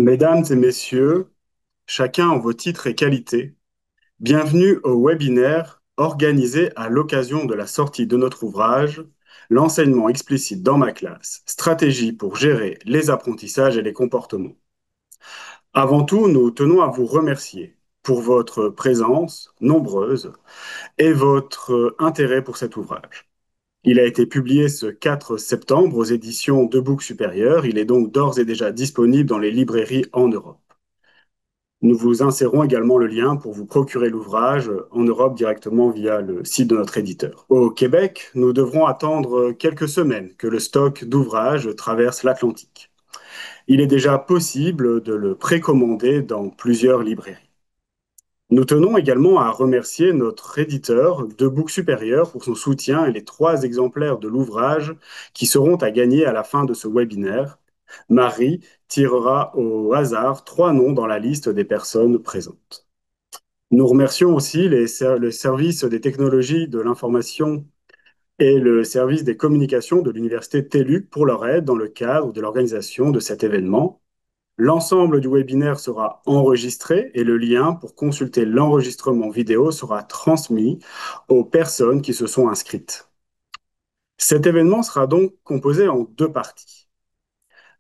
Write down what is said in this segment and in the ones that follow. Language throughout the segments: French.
Mesdames et messieurs, chacun en vos titres et qualités, bienvenue au webinaire organisé à l'occasion de la sortie de notre ouvrage L'enseignement explicite dans ma classe, stratégie pour gérer les apprentissages et les comportements. Avant tout, nous tenons à vous remercier pour votre présence nombreuse et votre intérêt pour cet ouvrage. Il a été publié ce 4 septembre aux éditions Debook Supérieur. Il est donc d'ores et déjà disponible dans les librairies en Europe. Nous vous insérons également le lien pour vous procurer l'ouvrage en Europe directement via le site de notre éditeur. Au Québec, nous devrons attendre quelques semaines que le stock d'ouvrages traverse l'Atlantique. Il est déjà possible de le précommander dans plusieurs librairies. Nous tenons également à remercier notre éditeur Debook Supérieur pour son soutien et les 3 exemplaires de l'ouvrage qui seront à gagner à la fin de ce webinaire. Marie tirera au hasard 3 noms dans la liste des personnes présentes. Nous remercions aussi le service des technologies de l'information et le service des communications de l'Université TELUC pour leur aide dans le cadre de l'organisation de cet événement. L'ensemble du webinaire sera enregistré et le lien pour consulter l'enregistrement vidéo sera transmis aux personnes qui se sont inscrites. Cet événement sera donc composé en 2 parties.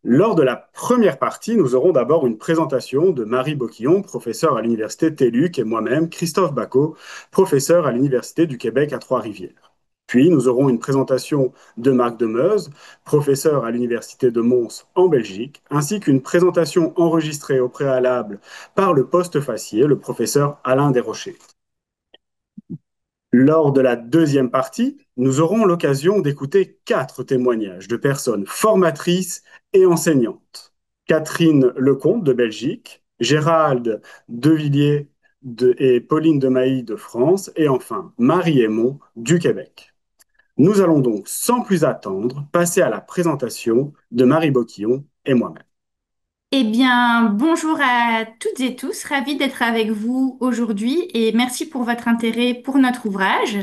Lors de la première partie, nous aurons d'abord une présentation de Marie Boquillon, professeure à l'Université TELUC, et moi-même, Christophe Bacot, professeur à l'Université du Québec à Trois-Rivières. Puis, nous aurons une présentation de Marc Demeuse, professeur à l'Université de Mons en Belgique, ainsi qu'une présentation enregistrée au préalable par le postfacier, le professeur Alain Desrochers. Lors de la deuxième partie, nous aurons l'occasion d'écouter 4 témoignages de personnes formatrices et enseignantes. Catherine Lecomte de Belgique, Gérald Devilliers et Pauline Demailly de France, et enfin Marie Aymon du Québec. Nous allons donc, sans plus attendre, passer à la présentation de Marie Boquillon et moi-même. Eh bien, bonjour à toutes et tous, ravie d'être avec vous aujourd'hui et merci pour votre intérêt pour notre ouvrage.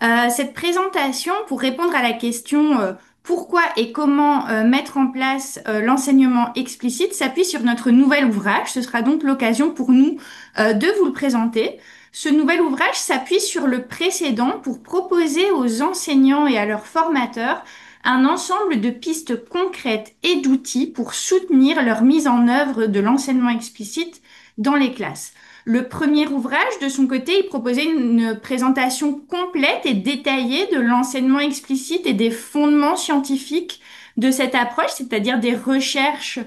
Cette présentation, pour répondre à la question pourquoi et comment mettre en place l'enseignement explicite, s'appuie sur notre nouvel ouvrage. Ce sera donc l'occasion pour nous de vous le présenter. Ce nouvel ouvrage s'appuie sur le précédent pour proposer aux enseignants et à leurs formateurs un ensemble de pistes concrètes et d'outils pour soutenir leur mise en œuvre de l'enseignement explicite dans les classes. Le premier ouvrage, de son côté, il proposait une présentation complète et détaillée de l'enseignement explicite et des fondements scientifiques de cette approche, c'est-à-dire des recherches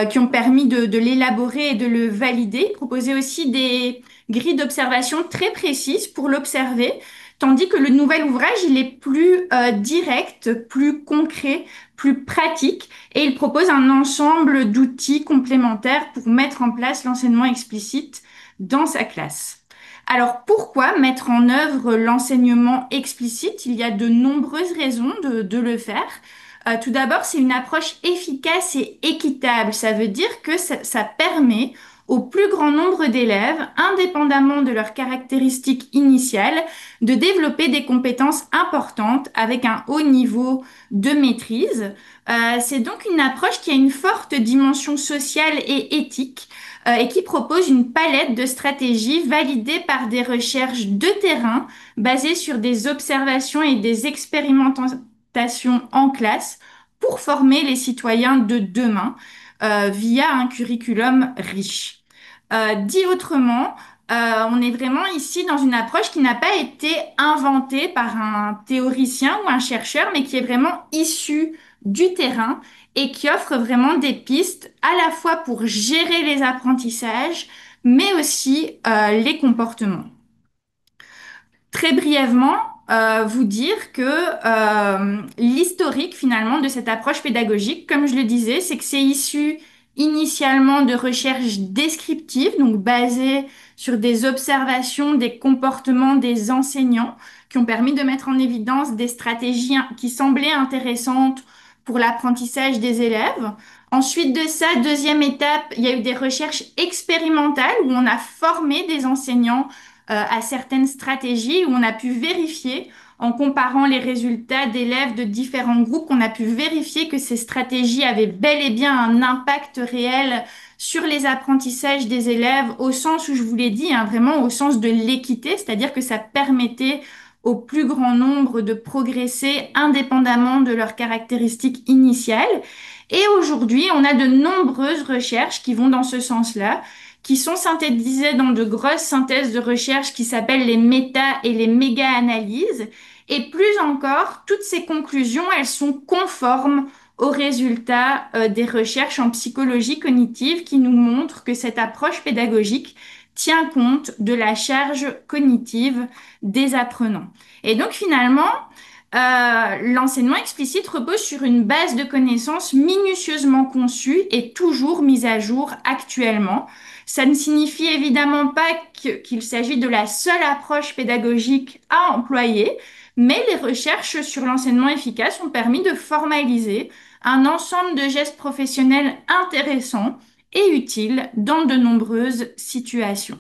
qui ont permis de l'élaborer et de le valider. Il proposait aussi des grilles d'observation très précises pour l'observer, tandis que le nouvel ouvrage, il est plus direct, plus concret, plus pratique, et il propose un ensemble d'outils complémentaires pour mettre en place l'enseignement explicite dans sa classe. Alors pourquoi mettre en œuvre l'enseignement explicite? Il y a de nombreuses raisons de le faire. Tout d'abord, c'est une approche efficace et équitable. Ça veut dire que ça permet au plus grand nombre d'élèves, indépendamment de leurs caractéristiques initiales, de développer des compétences importantes avec un haut niveau de maîtrise. C'est donc une approche qui a une forte dimension sociale et éthique et qui propose une palette de stratégies validées par des recherches de terrain basées sur des observations et des expérimentations en classe pour former les citoyens de demain via un curriculum riche. Dit autrement, on est vraiment ici dans une approche qui n'a pas été inventée par un théoricien ou un chercheur, mais qui est vraiment issue du terrain et qui offre vraiment des pistes à la fois pour gérer les apprentissages, mais aussi les comportements. Très brièvement, vous dire que l'historique finalement de cette approche pédagogique, comme je le disais, c'est que c'est issu initialement de recherches descriptives, donc basées sur des observations des comportements des enseignants, qui ont permis de mettre en évidence des stratégies qui semblaient intéressantes pour l'apprentissage des élèves. Ensuite de ça, deuxième étape, il y a eu des recherches expérimentales où on a formé des enseignants à certaines stratégies où on a pu vérifier en comparant les résultats d'élèves de différents groupes, on a pu vérifier que ces stratégies avaient bel et bien un impact réel sur les apprentissages des élèves, au sens où je vous l'ai dit, hein, vraiment au sens de l'équité, c'est-à-dire que ça permettait au plus grand nombre de progresser indépendamment de leurs caractéristiques initiales. Et aujourd'hui, on a de nombreuses recherches qui vont dans ce sens-là, qui sont synthétisées dans de grosses synthèses de recherche qui s'appellent les méta et les méga-analyses. Et plus encore, toutes ces conclusions, elles sont conformes aux résultats des recherches en psychologie cognitive qui nous montrent que cette approche pédagogique tient compte de la charge cognitive des apprenants. Et donc finalement, l'enseignement explicite repose sur une base de connaissances minutieusement conçue et toujours mise à jour actuellement. Ça ne signifie évidemment pas qu'il s'agit de la seule approche pédagogique à employer, mais les recherches sur l'enseignement efficace ont permis de formaliser un ensemble de gestes professionnels intéressants et utiles dans de nombreuses situations.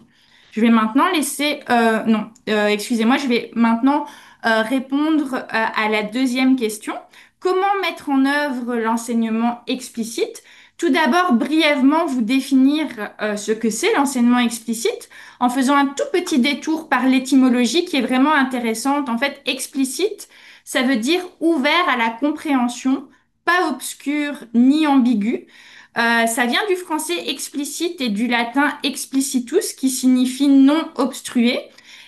Je vais maintenant laisser, non, excusez-moi, je vais maintenant répondre à la deuxième question. Comment mettre en œuvre l'enseignement explicite? Tout d'abord, brièvement vous définir ce que c'est l'enseignement explicite en faisant un tout petit détour par l'étymologie qui est vraiment intéressante. En fait, explicite, ça veut dire ouvert à la compréhension, pas obscur ni ambigu. Ça vient du français explicite et du latin explicitus qui signifie non obstrué.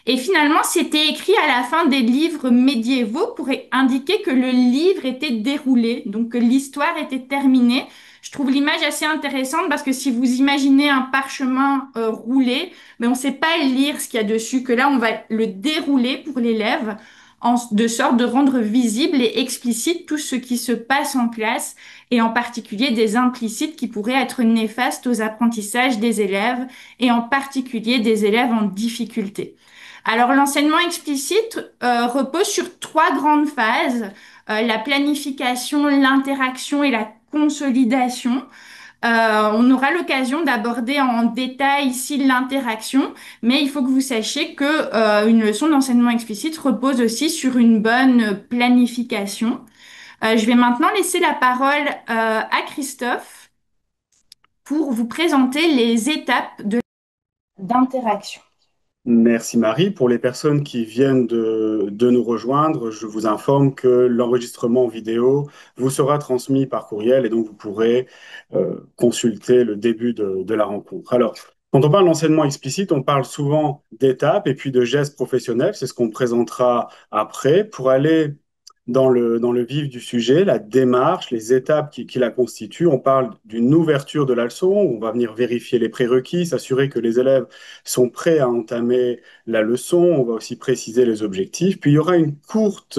Et finalement, c'était écrit à la fin des livres médiévaux pour indiquer que le livre était déroulé, donc que l'histoire était terminée. Je trouve l'image assez intéressante parce que si vous imaginez un parchemin roulé, mais on ne sait pas lire ce qu'il y a dessus, que là, on va le dérouler pour l'élève de sorte de rendre visible et explicite tout ce qui se passe en classe et en particulier des implicites qui pourraient être néfastes aux apprentissages des élèves et en particulier des élèves en difficulté. Alors l'enseignement explicite repose sur trois grandes phases, la planification, l'interaction et la consolidation. On aura l'occasion d'aborder en détail ici l'interaction, mais il faut que vous sachiez que une leçon d'enseignement explicite repose aussi sur une bonne planification. Je vais maintenant laisser la parole à Christophe pour vous présenter les étapes d'interaction. Merci Marie. Pour les personnes qui viennent de nous rejoindre, je vous informe que l'enregistrement vidéo vous sera transmis par courriel et donc vous pourrez consulter le début de la rencontre. Alors, quand on parle d'enseignement explicite, on parle souvent d'étapes et puis de gestes professionnels. C'est ce qu'on présentera après pour aller dans le vif du sujet, la démarche, les étapes qui la constituent. On parle d'une ouverture de la leçon, on va venir vérifier les prérequis, s'assurer que les élèves sont prêts à entamer la leçon, on va aussi préciser les objectifs. Puis il y aura une courte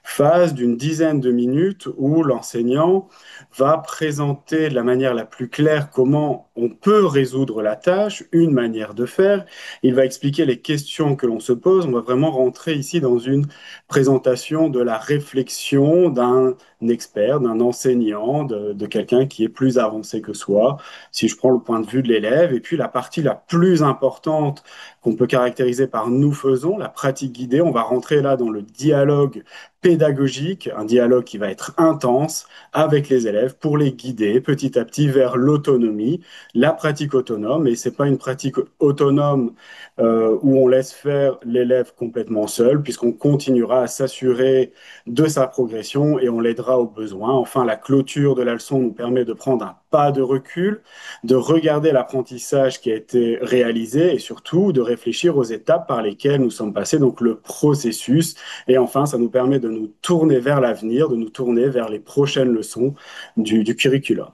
phase d'une dizaine de minutes où l'enseignant va présenter de la manière la plus claire comment on peut résoudre la tâche, une manière de faire. Il va expliquer les questions que l'on se pose. On va vraiment rentrer ici dans une présentation de la réflexion d'un expert, d'un enseignant, de quelqu'un qui est plus avancé que soi, si je prends le point de vue de l'élève. Et puis la partie la plus importante qu'on peut caractériser par nous faisons, la pratique guidée, on va rentrer là dans le dialogue pédagogique, un dialogue qui va être intense avec les élèves pour les guider petit à petit vers l'autonomie, la pratique autonome. Et c'est pas une pratique autonome où on laisse faire l'élève complètement seul, puisqu'on continuera à s'assurer de sa progression et on l'aidera au besoin. Enfin, la clôture de la leçon nous permet de prendre un pas de recul, de regarder l'apprentissage qui a été réalisé et surtout de réfléchir aux étapes par lesquelles nous sommes passés, donc le processus. Et enfin, ça nous permet de nous tourner vers l'avenir, de nous tourner vers les prochaines leçons du curriculum.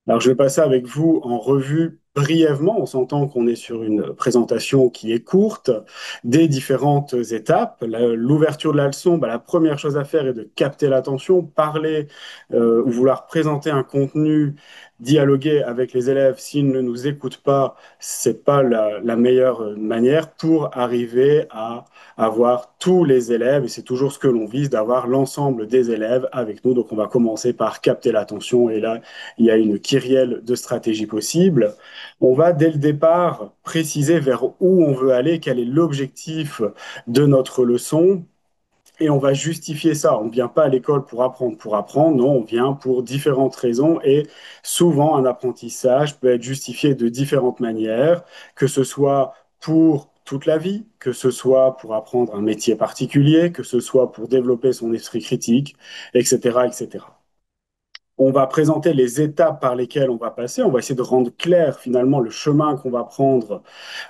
Alors, je vais passer avec vous en revue brièvement, on s'entend qu'on est sur une présentation qui est courte, des différentes étapes. L'ouverture de la leçon, la première chose à faire est de capter l'attention, parler ou vouloir présenter un contenu, dialoguer avec les élèves. S'ils ne nous écoutent pas, c'est pas la meilleure manière pour arriver à avoir tous les élèves, et c'est toujours ce que l'on vise, d'avoir l'ensemble des élèves avec nous. Donc on va commencer par capter l'attention, et là, il y a une kyrielle de stratégies possibles. On va dès le départ préciser vers où on veut aller, quel est l'objectif de notre leçon, et on va justifier ça. On ne vient pas à l'école pour apprendre, non, on vient pour différentes raisons et souvent un apprentissage peut être justifié de différentes manières, que ce soit pour toute la vie, que ce soit pour apprendre un métier particulier, que ce soit pour développer son esprit critique, etc., etc. On va présenter les étapes par lesquelles on va passer, on va essayer de rendre clair finalement le chemin qu'on va prendre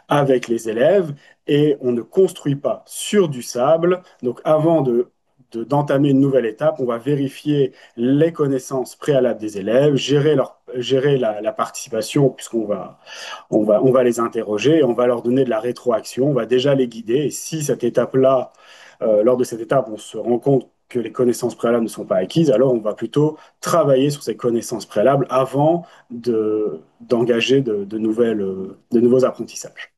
avec les élèves et on ne construit pas sur du sable. Donc avant d'entamer une nouvelle étape, on va vérifier les connaissances préalables des élèves, gérer la participation puisqu'on va les interroger, et on va leur donner de la rétroaction, on va déjà les guider. Et si cette étape-là, lors de cette étape, on se rend compte que les connaissances préalables ne sont pas acquises, alors on va plutôt travailler sur ces connaissances préalables avant d'engager de nouveaux apprentissages.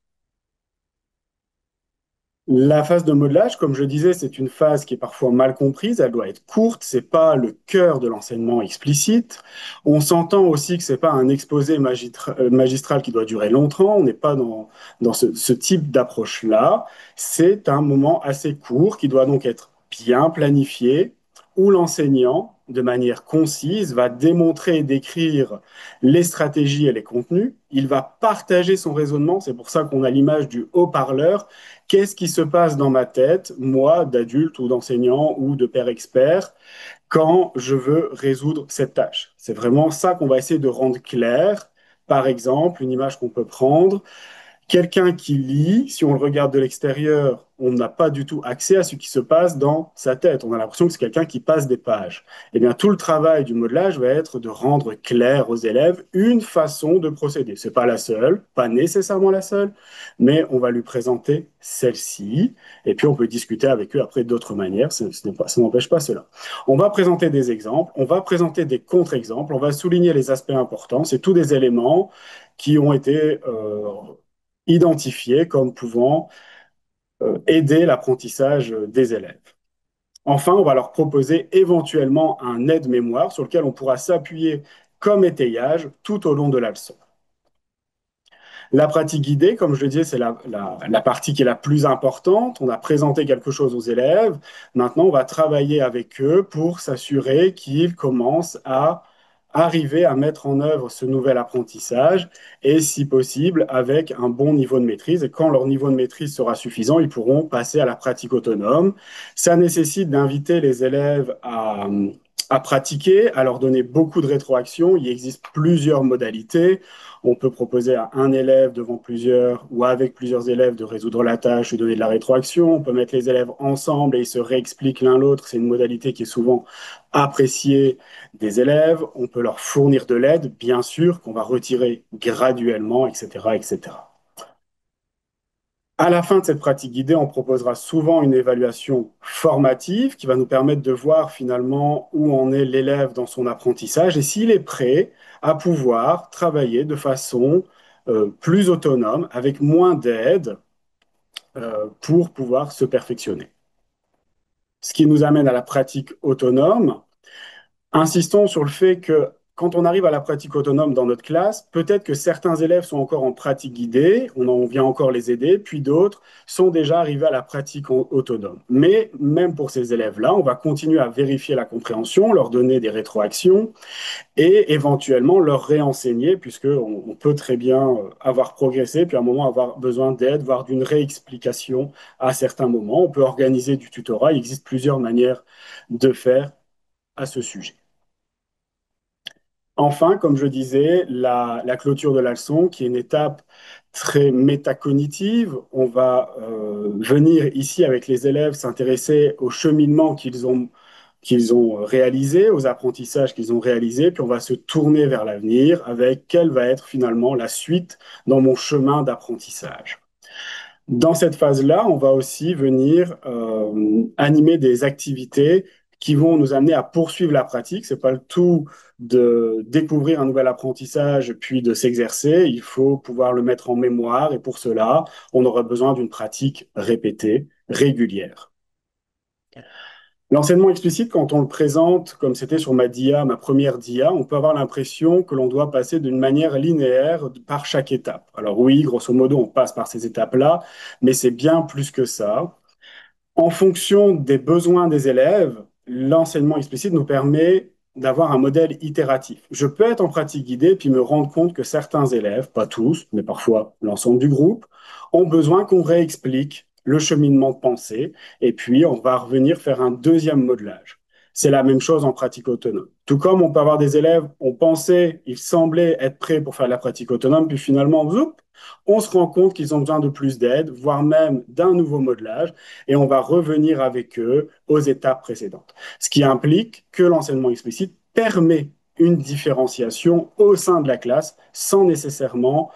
La phase de modelage, comme je disais, c'est une phase qui est parfois mal comprise. Elle doit être courte. C'est pas le cœur de l'enseignement explicite. On s'entend aussi que c'est pas un exposé magistral qui doit durer longtemps. On n'est pas dans ce type d'approche-là. C'est un moment assez court qui doit donc être bien planifié, où l'enseignant, de manière concise, va démontrer et décrire les stratégies et les contenus. Il va partager son raisonnement. C'est pour ça qu'on a l'image du haut-parleur. Qu'est-ce qui se passe dans ma tête, moi, d'adulte ou d'enseignant ou de père expert, quand je veux résoudre cette tâche? C'est vraiment ça qu'on va essayer de rendre clair. Par exemple, une image qu'on peut prendre, quelqu'un qui lit, si on le regarde de l'extérieur, on n'a pas du tout accès à ce qui se passe dans sa tête. On a l'impression que c'est quelqu'un qui passe des pages. Eh bien, tout le travail du modelage va être de rendre clair aux élèves une façon de procéder. C'est pas la seule, pas nécessairement la seule, mais on va lui présenter celle-ci. Et puis, on peut discuter avec eux après d'autres manières. Ça n'empêche pas cela. On va présenter des exemples, on va présenter des contre-exemples, on va souligner les aspects importants. C'est tous des éléments qui ont été identifiés comme pouvant aider l'apprentissage des élèves. Enfin, on va leur proposer éventuellement un aide-mémoire sur lequel on pourra s'appuyer comme étayage tout au long de la leçon. La pratique guidée, comme je le disais, c'est la partie qui est la plus importante. On a présenté quelque chose aux élèves. Maintenant, on va travailler avec eux pour s'assurer qu'ils commencent à arriver à mettre en œuvre ce nouvel apprentissage et, si possible, avec un bon niveau de maîtrise. Et quand leur niveau de maîtrise sera suffisant, ils pourront passer à la pratique autonome. Ça nécessite d'inviter les élèves à pratiquer, à leur donner beaucoup de rétroaction. Il existe plusieurs modalités. On peut proposer à un élève devant plusieurs ou avec plusieurs élèves de résoudre la tâche ou donner de la rétroaction. On peut mettre les élèves ensemble et ils se réexpliquent l'un l'autre. C'est une modalité qui est souvent appréciée des élèves. On peut leur fournir de l'aide, bien sûr, qu'on va retirer graduellement, etc., etc. À la fin de cette pratique guidée, on proposera souvent une évaluation formative qui va nous permettre de voir finalement où en est l'élève dans son apprentissage et s'il est prêt à pouvoir travailler de façon plus autonome, avec moins d'aide, pour pouvoir se perfectionner. Ce qui nous amène à la pratique autonome. Insistons sur le fait que quand on arrive à la pratique autonome dans notre classe, peut-être que certains élèves sont encore en pratique guidée, on vient encore les aider, puis d'autres sont déjà arrivés à la pratique autonome. Mais même pour ces élèves-là, on va continuer à vérifier la compréhension, leur donner des rétroactions et éventuellement leur réenseigner, puisqu'on peut très bien avoir progressé, puis à un moment avoir besoin d'aide, voire d'une réexplication à certains moments. On peut organiser du tutorat, il existe plusieurs manières de faire à ce sujet. Enfin, comme je disais, la clôture de la leçon, qui est une étape très métacognitive. On va venir ici avec les élèves s'intéresser au cheminement qu'ils ont réalisé, aux apprentissages qu'ils ont réalisés, puis on va se tourner vers l'avenir avec quelle va être finalement la suite dans mon chemin d'apprentissage. Dans cette phase-là, on va aussi venir animer des activités qui vont nous amener à poursuivre la pratique. C'est pas le tout de découvrir un nouvel apprentissage puis de s'exercer. Il faut pouvoir le mettre en mémoire et pour cela, on aura besoin d'une pratique répétée, régulière. L'enseignement explicite, quand on le présente, comme c'était sur ma première dia, on peut avoir l'impression que l'on doit passer d'une manière linéaire par chaque étape. Alors oui, grosso modo, on passe par ces étapes-là, mais c'est bien plus que ça. En fonction des besoins des élèves, l'enseignement explicite nous permet d'avoir un modèle itératif. Je peux être en pratique guidée puis me rendre compte que certains élèves, pas tous, mais parfois l'ensemble du groupe, ont besoin qu'on réexplique le cheminement de pensée et puis on va revenir faire un deuxième modelage. C'est la même chose en pratique autonome. Tout comme on peut avoir des élèves, on pensait, ils semblaient être prêts pour faire la pratique autonome, puis finalement, zoup, on se rend compte qu'ils ont besoin de plus d'aide, voire même d'un nouveau modelage et on va revenir avec eux aux étapes précédentes. Ce qui implique que l'enseignement explicite permet une différenciation au sein de la classe sans nécessairement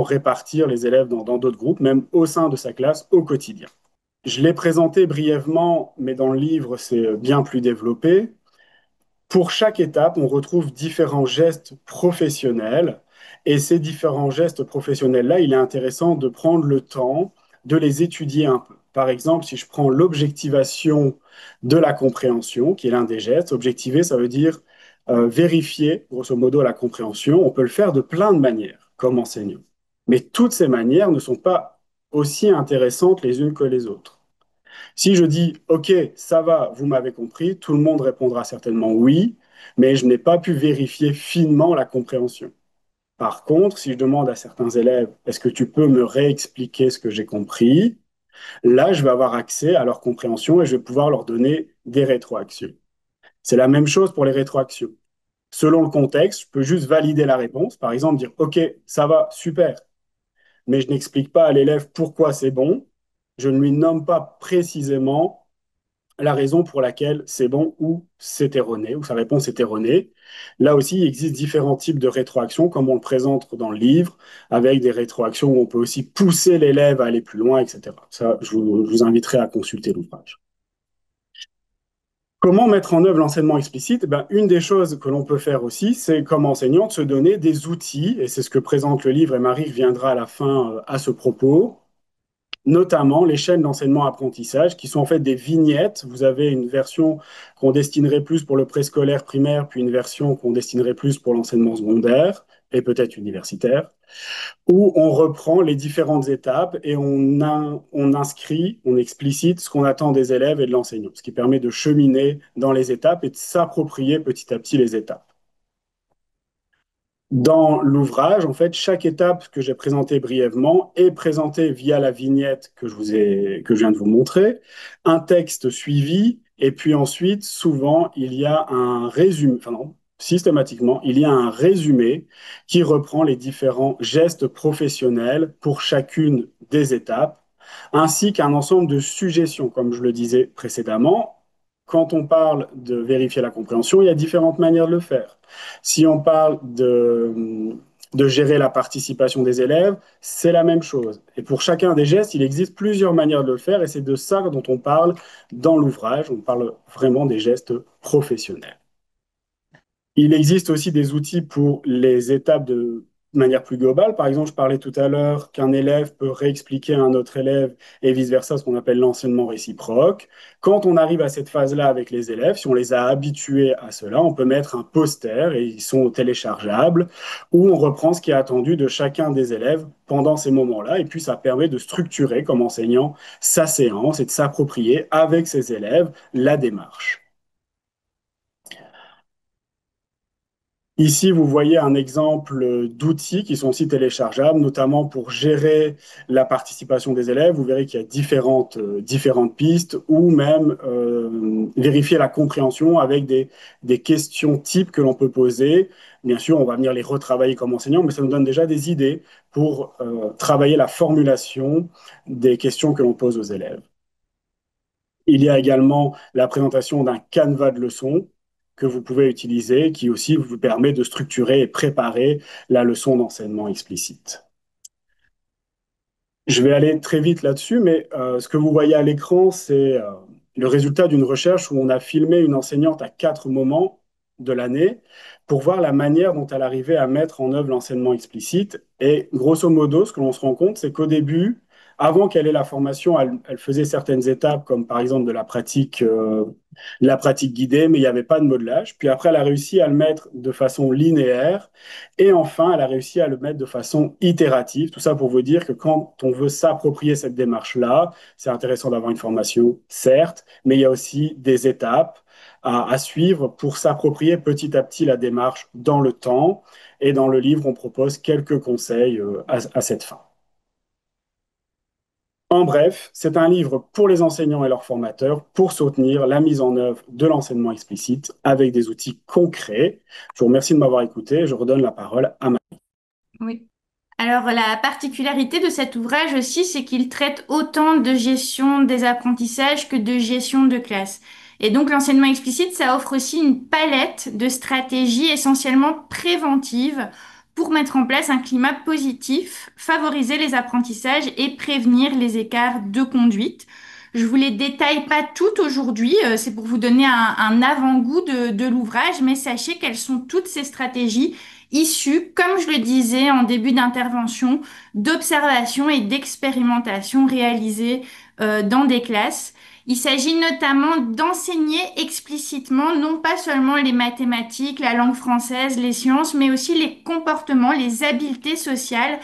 répartir les élèves dans d'autres groupes, même au sein de sa classe au quotidien. Je l'ai présenté brièvement, mais dans le livre, c'est bien plus développé. Pour chaque étape, on retrouve différents gestes professionnels. Et ces différents gestes professionnels-là, il est intéressant de prendre le temps de les étudier un peu. Par exemple, si je prends l'objectivation de la compréhension, qui est l'un des gestes, objectiver, ça veut dire vérifier, grosso modo, la compréhension. On peut le faire de plein de manières, comme enseignant. Mais toutes ces manières ne sont pas aussi intéressantes les unes que les autres. Si je dis, OK, ça va, vous m'avez compris, tout le monde répondra certainement oui, mais je n'ai pas pu vérifier finement la compréhension. Par contre, si je demande à certains élèves, est-ce que tu peux me réexpliquer ce que j'ai compris? Là, je vais avoir accès à leur compréhension et je vais pouvoir leur donner des rétroactions. C'est la même chose pour les rétroactions. Selon le contexte, je peux juste valider la réponse, par exemple dire, OK, ça va, super, mais je n'explique pas à l'élève pourquoi c'est bon, je ne lui nomme pas précisément la raison pour laquelle c'est bon ou c'est erroné, ou sa réponse est erronée. Là aussi, il existe différents types de rétroactions, comme on le présente dans le livre, avec des rétroactions où on peut aussi pousser l'élève à aller plus loin, etc. Ça, je vous inviterai à consulter l'ouvrage. Comment mettre en œuvre l'enseignement explicite? Ben, une des choses que l'on peut faire aussi, c'est comme enseignant de se donner des outils, et c'est ce que présente le livre, et Marie reviendra à la fin à ce propos, notamment les chaînes d'enseignement-apprentissage, qui sont en fait des vignettes. Vous avez une version qu'on destinerait plus pour le préscolaire primaire, puis une version qu'on destinerait plus pour l'enseignement secondaire et peut-être universitaire, où on reprend les différentes étapes et on inscrit, on explicite ce qu'on attend des élèves et de l'enseignant, ce qui permet de cheminer dans les étapes et de s'approprier petit à petit les étapes. Dans l'ouvrage, en fait, chaque étape que j'ai présentée brièvement est présentée via la vignette que je viens de vous montrer, un texte suivi, et puis ensuite, souvent, il y a un résumé, enfin non, systématiquement, il y a un résumé qui reprend les différents gestes professionnels pour chacune des étapes, ainsi qu'un ensemble de suggestions, comme je le disais précédemment. Quand on parle de vérifier la compréhension, il y a différentes manières de le faire. Si on parle de gérer la participation des élèves, c'est la même chose. Et pour chacun des gestes, il existe plusieurs manières de le faire et c'est de ça dont on parle dans l'ouvrage. On parle vraiment des gestes professionnels. Il existe aussi des outils pour les étapes de manière plus globale. Par exemple, je parlais tout à l'heure qu'un élève peut réexpliquer à un autre élève et vice-versa, ce qu'on appelle l'enseignement réciproque. Quand on arrive à cette phase-là avec les élèves, si on les a habitués à cela, on peut mettre un poster et ils sont téléchargeables où on reprend ce qui est attendu de chacun des élèves pendant ces moments-là. Et puis, ça permet de structurer comme enseignant sa séance et de s'approprier avec ses élèves la démarche. Ici, vous voyez un exemple d'outils qui sont aussi téléchargeables, notamment pour gérer la participation des élèves. Vous verrez qu'il y a différentes pistes ou même vérifier la compréhension avec des questions types que l'on peut poser. Bien sûr, on va venir les retravailler comme enseignant, mais ça nous donne déjà des idées pour travailler la formulation des questions que l'on pose aux élèves. Il y a également la présentation d'un canevas de leçons que vous pouvez utiliser, qui aussi vous permet de structurer et préparer la leçon d'enseignement explicite. Je vais aller très vite là-dessus, mais ce que vous voyez à l'écran, c'est le résultat d'une recherche où on a filmé une enseignante à 4 moments de l'année pour voir la manière dont elle arrivait à mettre en œuvre l'enseignement explicite. Et grosso modo, ce que l'on se rend compte, c'est qu'au début, avant qu'elle ait la formation, elle faisait certaines étapes, comme par exemple de la pratique guidée, mais il n'y avait pas de modelage. Puis après, elle a réussi à le mettre de façon linéaire. Et enfin, elle a réussi à le mettre de façon itérative. Tout ça pour vous dire que quand on veut s'approprier cette démarche-là, c'est intéressant d'avoir une formation, certes, mais il y a aussi des étapes à suivre pour s'approprier petit à petit la démarche dans le temps. Et dans le livre, on propose quelques conseils à cette fin. En bref, c'est un livre pour les enseignants et leurs formateurs pour soutenir la mise en œuvre de l'enseignement explicite avec des outils concrets. Je vous remercie de m'avoir écouté. Je redonne la parole à Marie. Oui. Alors, la particularité de cet ouvrage aussi, c'est qu'il traite autant de gestion des apprentissages que de gestion de classe. Et donc, l'enseignement explicite, ça offre aussi une palette de stratégies essentiellement préventives pour mettre en place un climat positif, favoriser les apprentissages et prévenir les écarts de conduite. Je vous les détaille pas toutes aujourd'hui, c'est pour vous donner un avant-goût de l'ouvrage, mais sachez quelles sont toutes ces stratégies issus, comme je le disais en début d'intervention, d'observations et d'expérimentations réalisées dans des classes. Il s'agit notamment d'enseigner explicitement non pas seulement les mathématiques, la langue française, les sciences, mais aussi les comportements, les habiletés sociales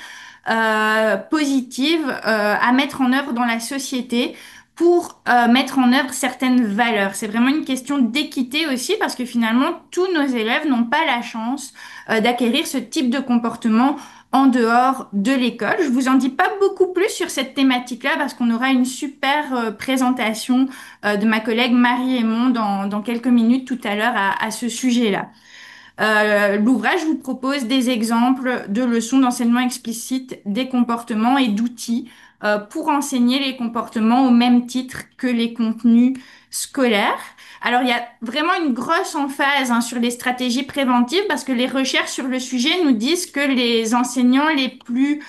positives à mettre en œuvre dans la société pour mettre en œuvre certaines valeurs. C'est vraiment une question d'équité aussi parce que finalement, tous nos élèves n'ont pas la chance d'acquérir ce type de comportement en dehors de l'école. Je vous en dis pas beaucoup plus sur cette thématique-là parce qu'on aura une super présentation de ma collègue Marie Aymon dans quelques minutes tout à l'heure à ce sujet-là. L'ouvrage vous propose des exemples de leçons d'enseignement explicite des comportements et d'outils pour enseigner les comportements au même titre que les contenus scolaires. Alors, il y a vraiment une grosse emphase sur les stratégies préventives parce que les recherches sur le sujet nous disent que les enseignants les plus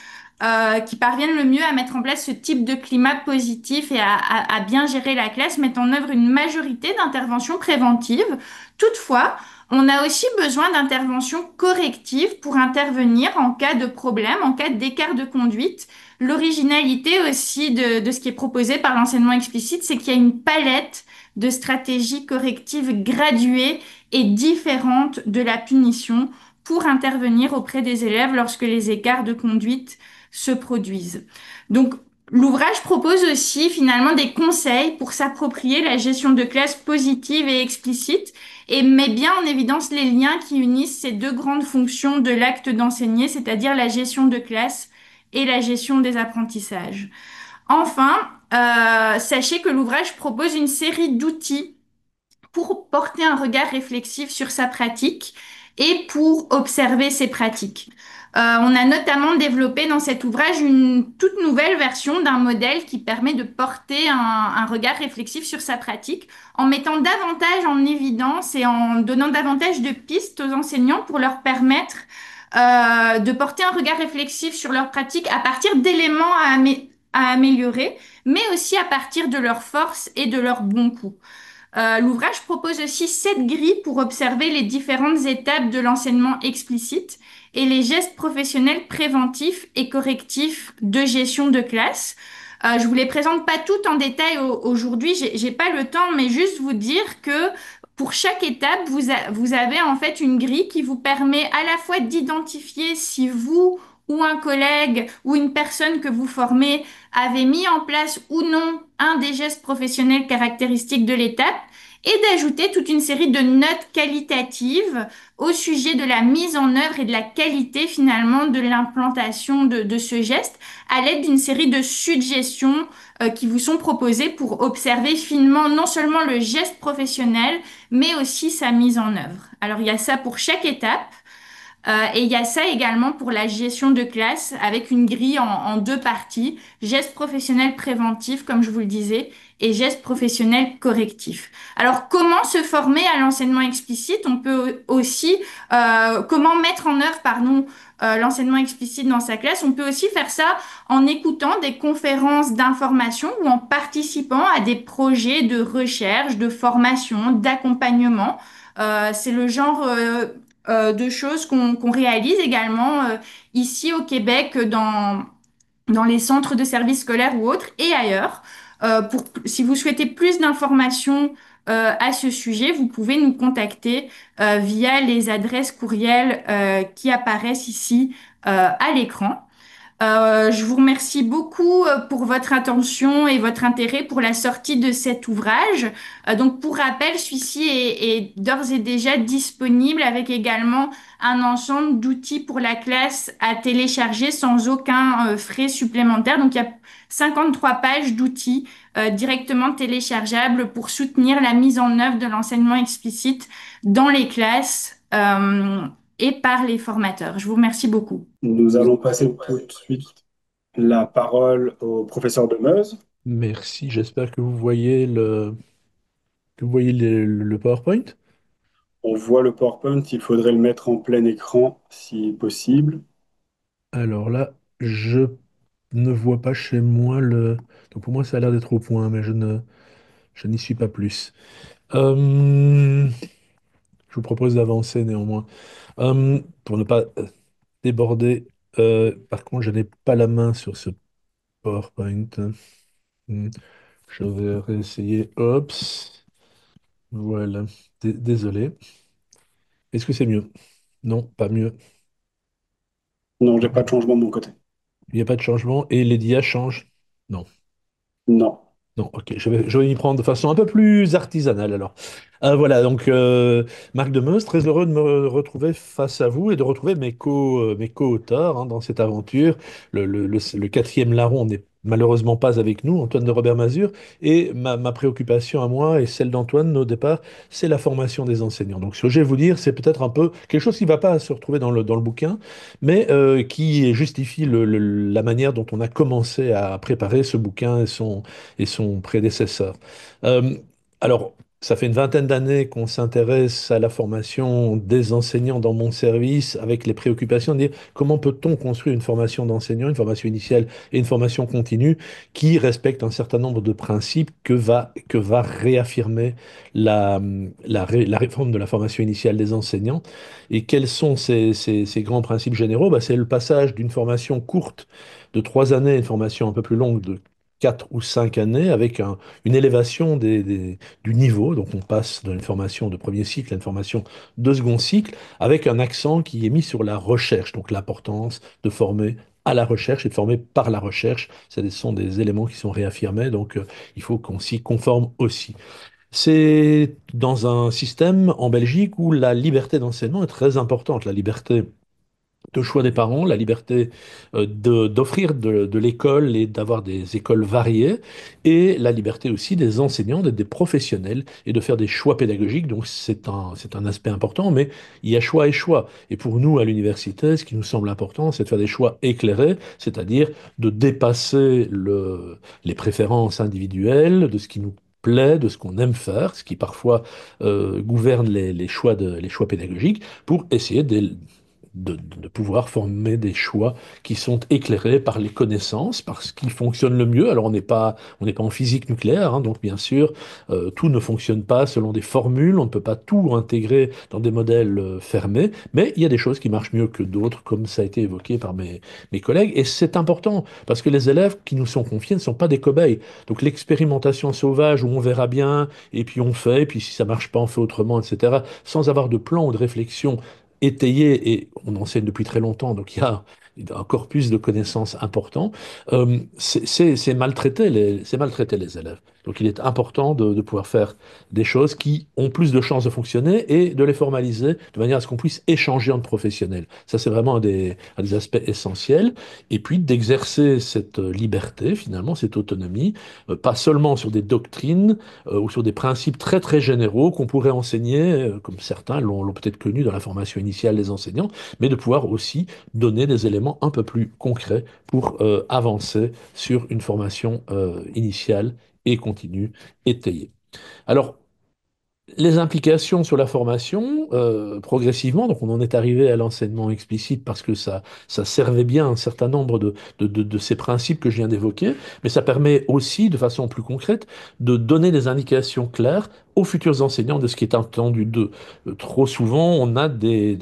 qui parviennent le mieux à mettre en place ce type de climat positif et à bien gérer la classe mettent en œuvre une majorité d'interventions préventives. Toutefois, on a aussi besoin d'interventions correctives pour intervenir en cas de problème, en cas d'écart de conduite. L'originalité aussi de ce qui est proposé par l'enseignement explicite, c'est qu'il y a une palette de stratégies correctives graduées et différentes de la punition pour intervenir auprès des élèves lorsque les écarts de conduite se produisent. Donc, l'ouvrage propose aussi finalement des conseils pour s'approprier la gestion de classe positive et explicite et met bien en évidence les liens qui unissent ces deux grandes fonctions de l'acte d'enseigner, c'est-à-dire la gestion de classe et la gestion des apprentissages. Enfin, sachez que l'ouvrage propose une série d'outils pour porter un regard réflexif sur sa pratique et pour observer ses pratiques. On a notamment développé dans cet ouvrage une toute nouvelle version d'un modèle qui permet de porter un regard réflexif sur sa pratique en mettant davantage en évidence et en donnant davantage de pistes aux enseignants pour leur permettre de porter un regard réflexif sur leur pratique à partir d'éléments à améliorer, mais aussi à partir de leurs forces et de leurs bons coups. L'ouvrage propose aussi 7 grilles pour observer les différentes étapes de l'enseignement explicite et les gestes professionnels préventifs et correctifs de gestion de classe. Je vous les présente pas toutes en détail aujourd'hui, j'ai pas le temps, mais juste vous dire que pour chaque étape, vous avez en fait une grille qui vous permet à la fois d'identifier si vous ou un collègue ou une personne que vous formez avez mis en place ou non un des gestes professionnels caractéristiques de l'étape et d'ajouter toute une série de notes qualitatives au sujet de la mise en œuvre et de la qualité finalement de l'implantation de ce geste à l'aide d'une série de suggestions qui vous sont proposées pour observer finement non seulement le geste professionnel, mais aussi sa mise en œuvre. Alors il y a ça pour chaque étape. Et il y a ça également pour la gestion de classe avec une grille en 2 parties, gestes professionnels préventifs, comme je vous le disais, et gestes professionnels correctifs. Alors, comment se former à l'enseignement explicite? On peut aussi, comment mettre en œuvre, pardon, l'enseignement explicite dans sa classe? On peut aussi faire ça en écoutant des conférences d'information ou en participant à des projets de recherche, de formation, d'accompagnement. C'est le genre de choses qu'on réalise également ici au Québec dans les centres de services scolaires ou autres et ailleurs. Si vous souhaitez plus d'informations à ce sujet, vous pouvez nous contacter via les adresses courriels qui apparaissent ici à l'écran. Je vous remercie beaucoup pour votre attention et votre intérêt pour la sortie de cet ouvrage. Donc, pour rappel, celui-ci est d'ores et déjà disponible avec également un ensemble d'outils pour la classe à télécharger sans aucun frais supplémentaire. Donc, il y a 53 pages d'outils directement téléchargeables pour soutenir la mise en œuvre de l'enseignement explicite dans les classes et par les formateurs. Je vous remercie beaucoup. Nous allons passer tout de suite la parole au professeur de Meuse. Merci, j'espère que vous voyez le PowerPoint. On voit le PowerPoint, il faudrait le mettre en plein écran si possible. Alors là, je ne vois pas chez moi le... Donc pour moi, ça a l'air d'être au point, mais je n'y suis pas plus. Je vous propose d'avancer néanmoins. Pour ne pas déborder, par contre, je n'ai pas la main sur ce PowerPoint. Hmm, Je vais réessayer. Oups. Voilà. Désolé. Est-ce que c'est mieux? Non, pas mieux. Non, j'ai pas de changement de mon côté. Il n'y a pas de changement et les dias changent? Non. Non. Non, ok, je vais y prendre de façon un peu plus artisanale alors. Voilà, donc Marc Demeuse, très heureux de me retrouver face à vous et de retrouver mes co-auteurs hein, dans cette aventure. Le quatrième larron n'est malheureusement pas avec nous, Antoine de Robert-Mazur, et ma préoccupation à moi et celle d'Antoine au départ, c'est la formation des enseignants. Donc ce que je vais vous dire, c'est peut-être un peu quelque chose qui ne va pas se retrouver dans le bouquin, mais qui justifie la manière dont on a commencé à préparer ce bouquin et son prédécesseur. Euh, alors, ça fait une vingtaine d'années qu'on s'intéresse à la formation des enseignants dans mon service avec les préoccupations de dire comment peut-on construire une formation d'enseignant, une formation initiale et une formation continue qui respecte un certain nombre de principes que va réaffirmer la réforme de la formation initiale des enseignants. Et quels sont ces grands principes généraux? Bah, c'est le passage d'une formation courte de 3 années à une formation un peu plus longue de 4 ou 5 années avec une élévation du niveau. Donc on passe d'une formation de premier cycle à une formation de second cycle avec un accent qui est mis sur la recherche. Donc l'importance de former à la recherche et de former par la recherche. Ce sont des éléments qui sont réaffirmés, donc il faut qu'on s'y conforme aussi. C'est dans un système en Belgique où la liberté d'enseignement est très importante. La liberté de choix des parents, la liberté d'offrir de l'école et d'avoir des écoles variées, et la liberté aussi des enseignants, d'être des professionnels et de faire des choix pédagogiques. Donc c'est un aspect important, mais il y a choix et choix. Et pour nous, à l'université, ce qui nous semble important, c'est de faire des choix éclairés, c'est-à-dire de dépasser les préférences individuelles, de ce qui nous plaît, de ce qu'on aime faire, ce qui parfois gouverne les choix pédagogiques, pour essayer de pouvoir former des choix qui sont éclairés par les connaissances, par ce qui fonctionne le mieux. Alors on n'est pas en physique nucléaire, hein, donc bien sûr, tout ne fonctionne pas selon des formules, on ne peut pas tout intégrer dans des modèles fermés, mais il y a des choses qui marchent mieux que d'autres, comme ça a été évoqué par mes collègues, et c'est important, parce que les élèves qui nous sont confiés ne sont pas des cobayes. Donc l'expérimentation sauvage où on verra bien, et puis on fait, et puis si ça marche pas, on fait autrement, etc., sans avoir de plan ou de réflexion étayé, et on enseigne depuis très longtemps, donc il y a un corpus de connaissances important, c'est maltraiter les élèves. Donc il est important de pouvoir faire des choses qui ont plus de chances de fonctionner et de les formaliser de manière à ce qu'on puisse échanger entre professionnels. Ça, c'est vraiment un des aspects essentiels. Et puis d'exercer cette liberté, finalement, cette autonomie, pas seulement sur des doctrines ou sur des principes très très généraux qu'on pourrait enseigner, comme certains l'ont peut-être connu dans la formation initiale des enseignants, mais de pouvoir aussi donner des éléments un peu plus concrets pour avancer sur une formation initiale et continue étayée. Alors, Les implications sur la formation, progressivement, donc on en est arrivé à l'enseignement explicite parce que ça servait bien un certain nombre de ces principes que je viens d'évoquer, mais ça permet aussi, de façon plus concrète, de donner des indications claires aux futurs enseignants de ce qui est attendu d'eux. Trop souvent, on a des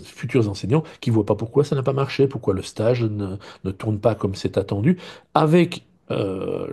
futurs enseignants qui ne voient pas pourquoi ça n'a pas marché, pourquoi le stage ne tourne pas comme c'est attendu. Avec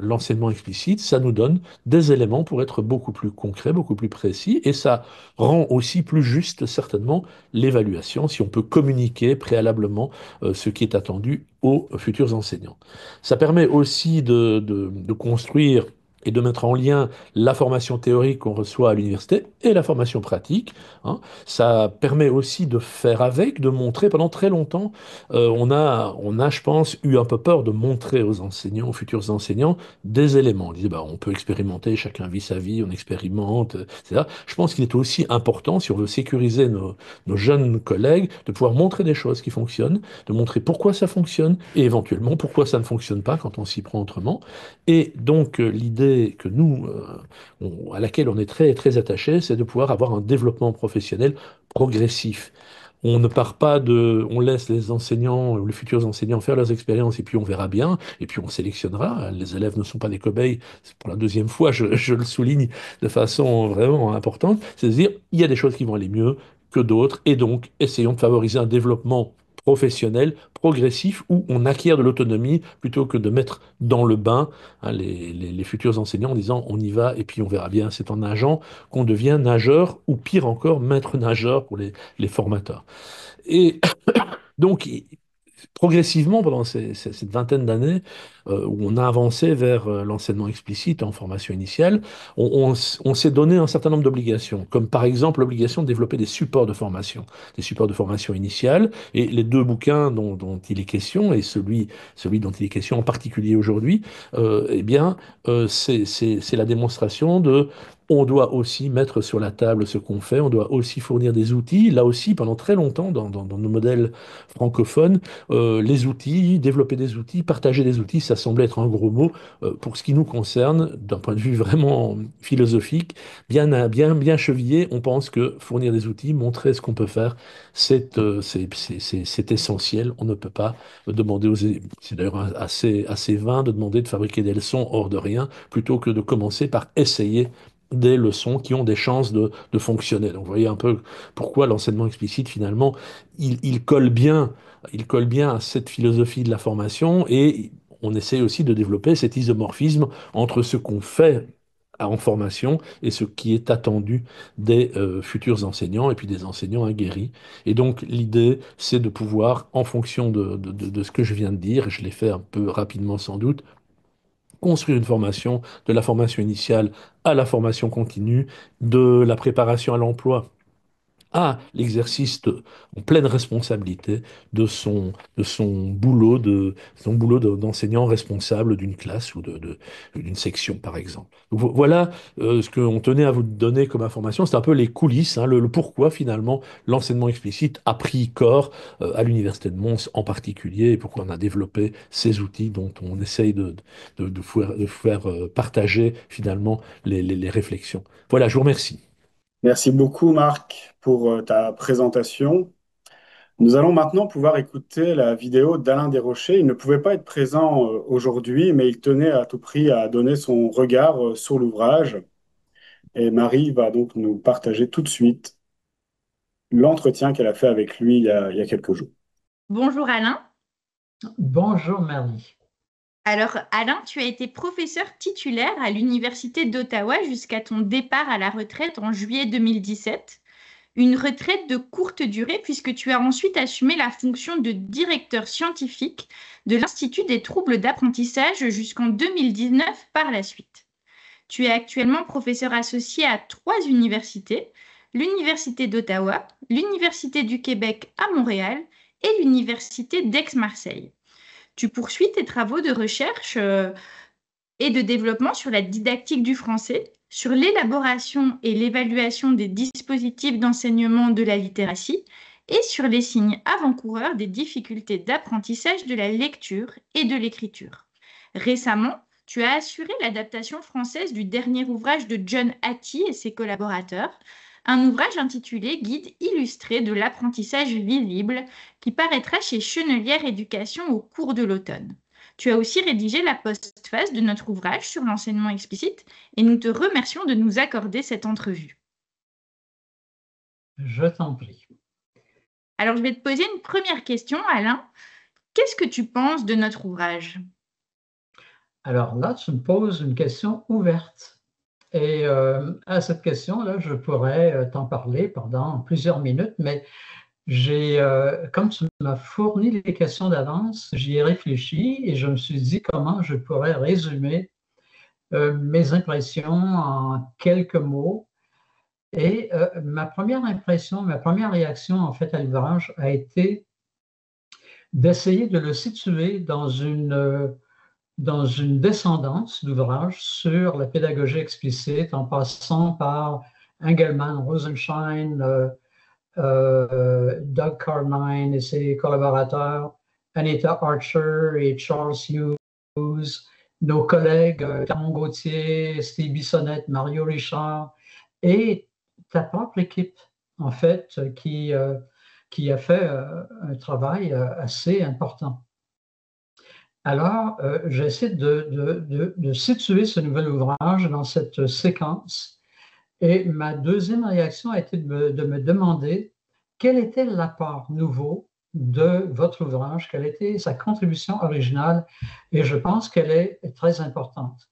l'enseignement explicite, ça nous donne des éléments pour être beaucoup plus concrets, beaucoup plus précis, et ça rend aussi plus juste, certainement, l'évaluation, si on peut communiquer préalablement ce qui est attendu aux futurs enseignants. Ça permet aussi de construire et de mettre en lien la formation théorique qu'on reçoit à l'université et la formation pratique, hein. Ça permet aussi de faire avec, de montrer. Pendant très longtemps, on a, je pense, eu un peu peur de montrer aux enseignants, aux futurs enseignants, des éléments. On disait, bah, on peut expérimenter, chacun vit sa vie, on expérimente, etc. Je pense qu'il est aussi important, si on veut sécuriser nos jeunes collègues, de pouvoir montrer des choses qui fonctionnent, de montrer pourquoi ça fonctionne et éventuellement pourquoi ça ne fonctionne pas quand on s'y prend autrement. Et donc, l'idée que nous, à laquelle on est très, très attaché, c'est de pouvoir avoir un développement professionnel progressif. On ne part pas de, on laisse les enseignants, les futurs enseignants faire leurs expériences et puis on verra bien, et puis on sélectionnera. Les élèves ne sont pas des cobayes. C'est pour la deuxième fois, je le souligne de façon vraiment importante. C'est-à-dire, il y a des choses qui vont aller mieux que d'autres, et donc essayons de favoriser un développement professionnel, progressif, où on acquiert de l'autonomie plutôt que de mettre dans le bain, hein, les futurs enseignants en disant on y va et puis on verra bien. C'est en nageant qu'on devient nageur, ou pire encore, maître nageur pour les formateurs. Et donc, progressivement, pendant cette vingtaine d'années où on a avancé vers l'enseignement explicite en formation initiale, on s'est donné un certain nombre d'obligations, comme par exemple l'obligation de développer des supports de formation initiale, et les deux bouquins dont il est question, et celui dont il est question en particulier aujourd'hui, eh bien, c'est la démonstration de... On doit aussi mettre sur la table ce qu'on fait, on doit aussi fournir des outils. Là aussi, pendant très longtemps, dans nos modèles francophones, les outils, développer des outils, partager des outils, ça semblait être un gros mot. Pour ce qui nous concerne, d'un point de vue vraiment philosophique, bien chevillé, on pense que fournir des outils, montrer ce qu'on peut faire, c'est essentiel. On ne peut pas demander c'est d'ailleurs assez vain de demander de fabriquer des leçons hors de rien, plutôt que de commencer par essayer des leçons qui ont des chances de fonctionner. Donc vous voyez un peu pourquoi l'enseignement explicite, finalement, il colle bien, il colle bien à cette philosophie de la formation, et on essaie aussi de développer cet isomorphisme entre ce qu'on fait en formation et ce qui est attendu des futurs enseignants et puis des enseignants aguerris. Et donc l'idée, c'est de pouvoir, en fonction de ce que je viens de dire, je l'ai fait un peu rapidement sans doute, construire une formation, de la formation initiale à la formation continue, de la préparation à l'emploi à l'exercice en pleine responsabilité de son boulot, d'enseignant responsable d'une classe ou d'une section, par exemple. Donc, voilà ce qu'on tenait à vous donner comme information. C'est un peu les coulisses, hein, le pourquoi finalement l'enseignement explicite a pris corps à l'Université de Mons en particulier, et pourquoi on a développé ces outils dont on essaye de faire partager finalement les réflexions. Voilà, je vous remercie. Merci beaucoup, Marc, pour ta présentation. Nous allons maintenant pouvoir écouter la vidéo d'Alain Desrochers. Il ne pouvait pas être présent aujourd'hui, mais il tenait à tout prix à donner son regard sur l'ouvrage. Et Marie va donc nous partager tout de suite l'entretien qu'elle a fait avec lui il y a quelques jours. Bonjour Alain. Bonjour Marie. Alors Alain, tu as été professeur titulaire à l'Université d'Ottawa jusqu'à ton départ à la retraite en juillet 2017. Une retraite de courte durée puisque tu as ensuite assumé la fonction de directeur scientifique de l'Institut des troubles d'apprentissage jusqu'en 2019 par la suite. Tu es actuellement professeur associé à 3 universités, l'Université d'Ottawa, l'Université du Québec à Montréal et l'Université d'Aix-Marseille. Tu poursuis tes travaux de recherche et de développement sur la didactique du français, sur l'élaboration et l'évaluation des dispositifs d'enseignement de la littératie et sur les signes avant-coureurs des difficultés d'apprentissage de la lecture et de l'écriture. Récemment, Tu as assuré l'adaptation française du dernier ouvrage de John Hattie et ses collaborateurs, un ouvrage intitulé Guide illustré de l'apprentissage visible qui paraîtra chez Chenelière Éducation au cours de l'automne. Tu as aussi rédigé la postface de notre ouvrage sur l'enseignement explicite et nous te remercions de nous accorder cette entrevue. Je t'en prie. Alors, je vais te poser une première question, Alain. Qu'est-ce que tu penses de notre ouvrage? Alors là, tu me poses une question ouverte. Et à cette question-là, je pourrais t'en parler pendant plusieurs minutes, mais comme tu m'as fourni les questions d'avance, j'y ai réfléchi et je me suis dit comment je pourrais résumer mes impressions en quelques mots. Et ma première impression, ma première réaction en fait à l'ouvrage a été d'essayer de le situer dans une descendance d'ouvrages sur la pédagogie explicite en passant par Engelmann, Rosenschein, Doug Carnine et ses collaborateurs, Anita Archer et Charles Hughes, nos collègues Caron Gauthier, Steve Bissonnette, Mario Richard et ta propre équipe, en fait, qui a fait un travail assez important. Alors, j'essaie de situer ce nouvel ouvrage dans cette séquence. Et ma deuxième réaction a été de me demander quel était l'apport nouveau de votre ouvrage, quelle était sa contribution originale, et je pense qu'elle est très importante.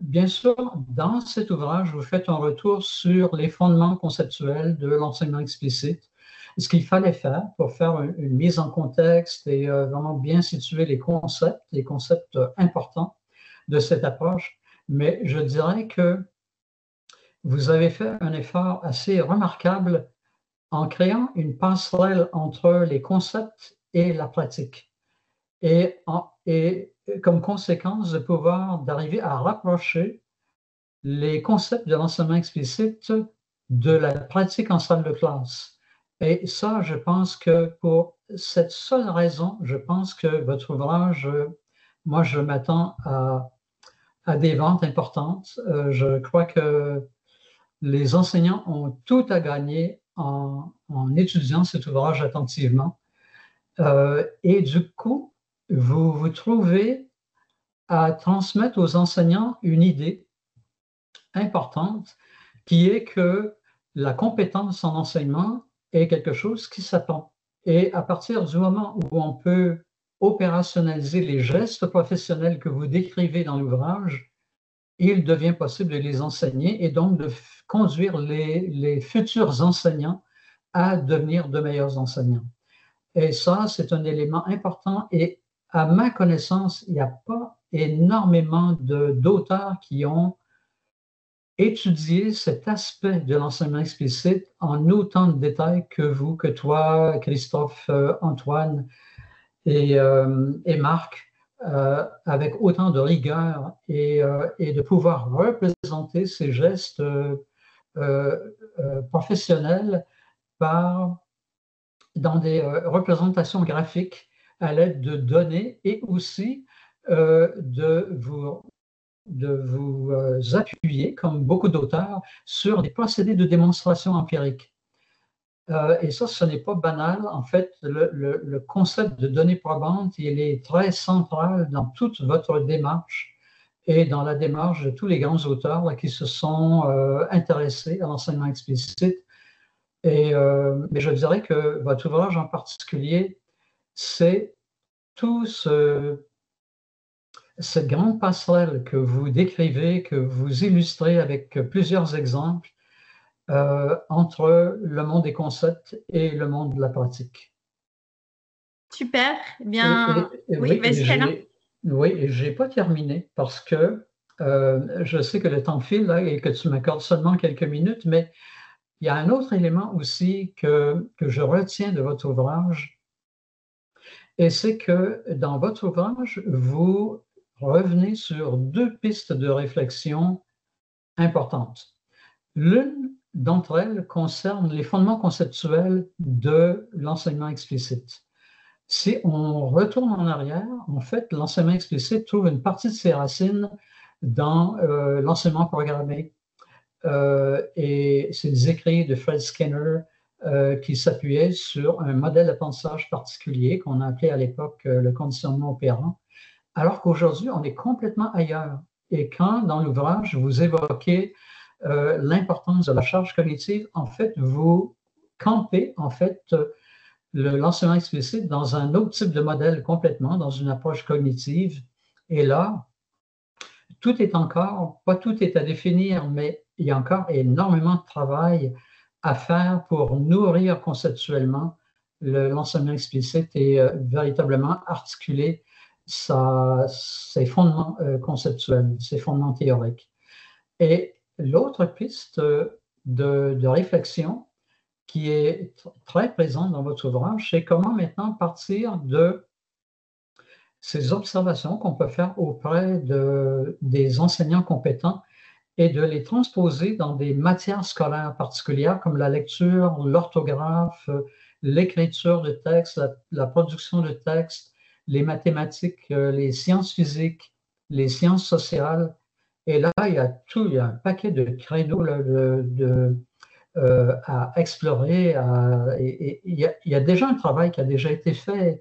Bien sûr, dans cet ouvrage, vous faites un retour sur les fondements conceptuels de l'enseignement explicite, ce qu'il fallait faire pour faire une mise en contexte et vraiment bien situer les concepts importants de cette approche. Mais je dirais que vous avez fait un effort assez remarquable en créant une passerelle entre les concepts et la pratique. Et comme conséquence de pouvoir d'arriver à rapprocher les concepts de l'enseignement explicite de la pratique en salle de classe. Et ça, je pense que pour cette seule raison, je pense que votre ouvrage, moi, je m'attends à des ventes importantes. Je crois que les enseignants ont tout à gagner en étudiant cet ouvrage attentivement. Et du coup, vous vous trouvez à transmettre aux enseignants une idée importante qui est que la compétence en enseignement est quelque chose qui s'apprend. Et à partir du moment où on peut opérationnaliser les gestes professionnels que vous décrivez dans l'ouvrage, il devient possible de les enseigner et donc de conduire les futurs enseignants à devenir de meilleurs enseignants. Et ça, c'est un élément important. Et à ma connaissance, il n'y a pas énormément d'auteurs qui ont étudié cet aspect de l'enseignement explicite en autant de détails que vous, que toi, Christophe, Antoine et Marc, avec autant de rigueur et de pouvoir représenter ces gestes professionnels dans des représentations graphiques à l'aide de données et aussi de vous appuyer, comme beaucoup d'auteurs, sur des procédés de démonstration empirique. Et ça, ce n'est pas banal. En fait, le concept de données probantes, il est très central dans toute votre démarche et dans la démarche de tous les grands auteurs là, qui se sont intéressés à l'enseignement explicite. Mais je dirais que votre ouvrage en particulier, c'est tout cette grande passerelle que vous décrivez, que vous illustrez avec plusieurs exemples entre le monde des concepts et le monde de la pratique. Super. Bien. Oui, vas-y, Alain. Oui, je n'ai pas terminé parce que je sais que le temps file là, et que tu m'accordes seulement quelques minutes, mais il y a un autre élément aussi que je retiens de votre ouvrage, et c'est que dans votre ouvrage, vous revenez sur deux pistes de réflexion importantes. L'une d'entre elles concerne les fondements conceptuels de l'enseignement explicite. Si on retourne en arrière, en fait, l'enseignement explicite trouve une partie de ses racines dans l'enseignement programmé. Et c'est des écrits de Fred Skinner qui s'appuyaient sur un modèle d'apprentissage particulier qu'on a appelé à l'époque le conditionnement opérant, alors qu'aujourd'hui, on est complètement ailleurs. Et quand, dans l'ouvrage, vous évoquez l'importance de la charge cognitive, en fait, vous campez, en fait, l'enseignement explicite dans un autre type de modèle complètement, dans une approche cognitive. Et là, tout est encore, pas tout est à définir, mais il y a encore énormément de travail à faire pour nourrir conceptuellement l'enseignement explicite et véritablement articuler ses fondements conceptuels, ses fondements théoriques. Et l'autre piste de réflexion qui est très présente dans votre ouvrage, c'est comment maintenant partir de ces observations qu'on peut faire auprès des enseignants compétents et de les transposer dans des matières scolaires particulières comme la lecture, l'orthographe, l'écriture de texte, la production de texte, les mathématiques, les sciences physiques, les sciences sociales. Et là, il y a un paquet de créneaux là, à explorer. Il y a déjà un travail qui a déjà été fait,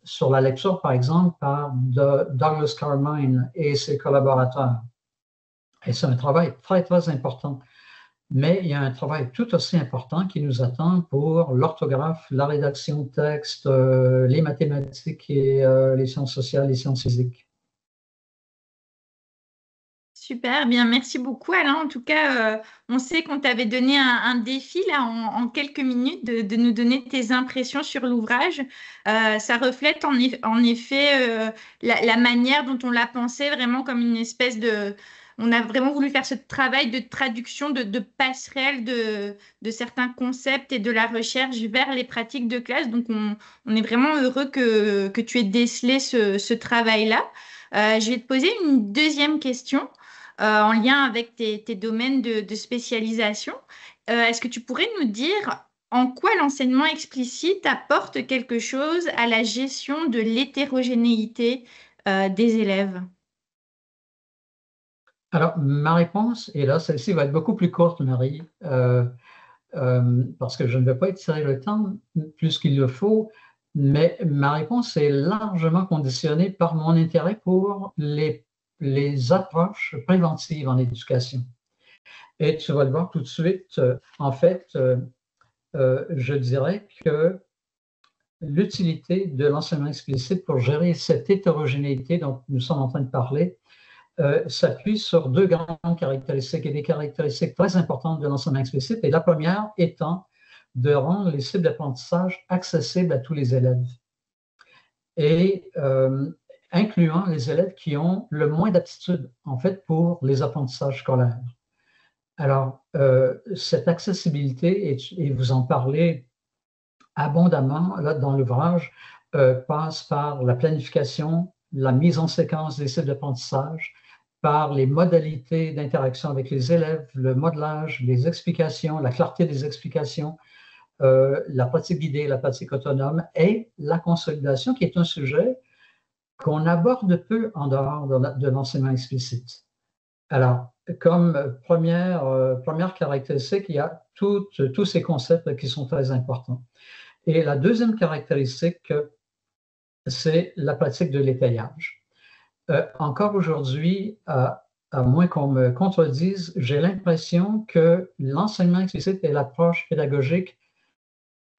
sur la lecture, par exemple, par Douglas Carmine et ses collaborateurs. Et c'est un travail très, très important. Mais il y a un travail tout aussi important qui nous attend pour l'orthographe, la rédaction de texte, les mathématiques et les sciences sociales, les sciences physiques. Super, bien, merci beaucoup Alain. En tout cas, on sait qu'on t'avait donné un défi là en quelques minutes de nous donner tes impressions sur l'ouvrage. Ça reflète en effet la manière dont on l'a pensé, vraiment comme une espèce de... On a vraiment voulu faire ce travail de traduction, de passerelle de certains concepts et de la recherche vers les pratiques de classe. Donc, on est vraiment heureux que tu aies décelé ce travail-là. Je vais te poser une deuxième question en lien avec tes domaines de spécialisation. Est-ce que tu pourrais nous dire en quoi l'enseignement explicite apporte quelque chose à la gestion de l'hétérogénéité des élèves? Alors, ma réponse, et là, celle-ci va être beaucoup plus courte, Marie, parce que je ne vais pas étirer le temps plus qu'il le faut, mais ma réponse est largement conditionnée par mon intérêt pour les approches préventives en éducation. Et tu vas le voir tout de suite, en fait, je dirais que l'utilité de l'enseignement explicite pour gérer cette hétérogénéité dont nous sommes en train de parler s'appuie sur deux grandes caractéristiques et des caractéristiques très importantes de l'enseignement explicite. Et la première étant de rendre les cibles d'apprentissage accessibles à tous les élèves et incluant les élèves qui ont le moins d'aptitude, en fait, pour les apprentissages scolaires. Alors, cette accessibilité, et vous en parlez abondamment là, dans l'ouvrage, passe par la planification, la mise en séquence des cibles d'apprentissage, par les modalités d'interaction avec les élèves, le modelage, les explications, la clarté des explications, la pratique guidée, la pratique autonome et la consolidation, qui est un sujet qu'on aborde peu en dehors de l'enseignement explicite. Alors, comme première caractéristique, il y a tous ces concepts qui sont très importants. Et la deuxième caractéristique, c'est la pratique de l'étayage. Encore aujourd'hui, à moins qu'on me contredise, j'ai l'impression que l'enseignement explicite est l'approche pédagogique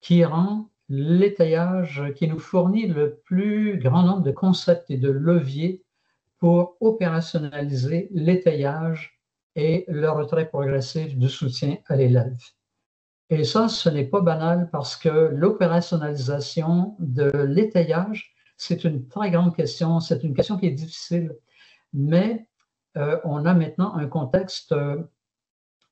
qui rend l'étayage, qui nous fournit le plus grand nombre de concepts et de leviers pour opérationnaliser l'étayage et le retrait progressif du soutien à l'élève. Et ça, ce n'est pas banal parce que l'opérationnalisation de l'étayage, c'est une très grande question, c'est une question qui est difficile, mais on a maintenant un contexte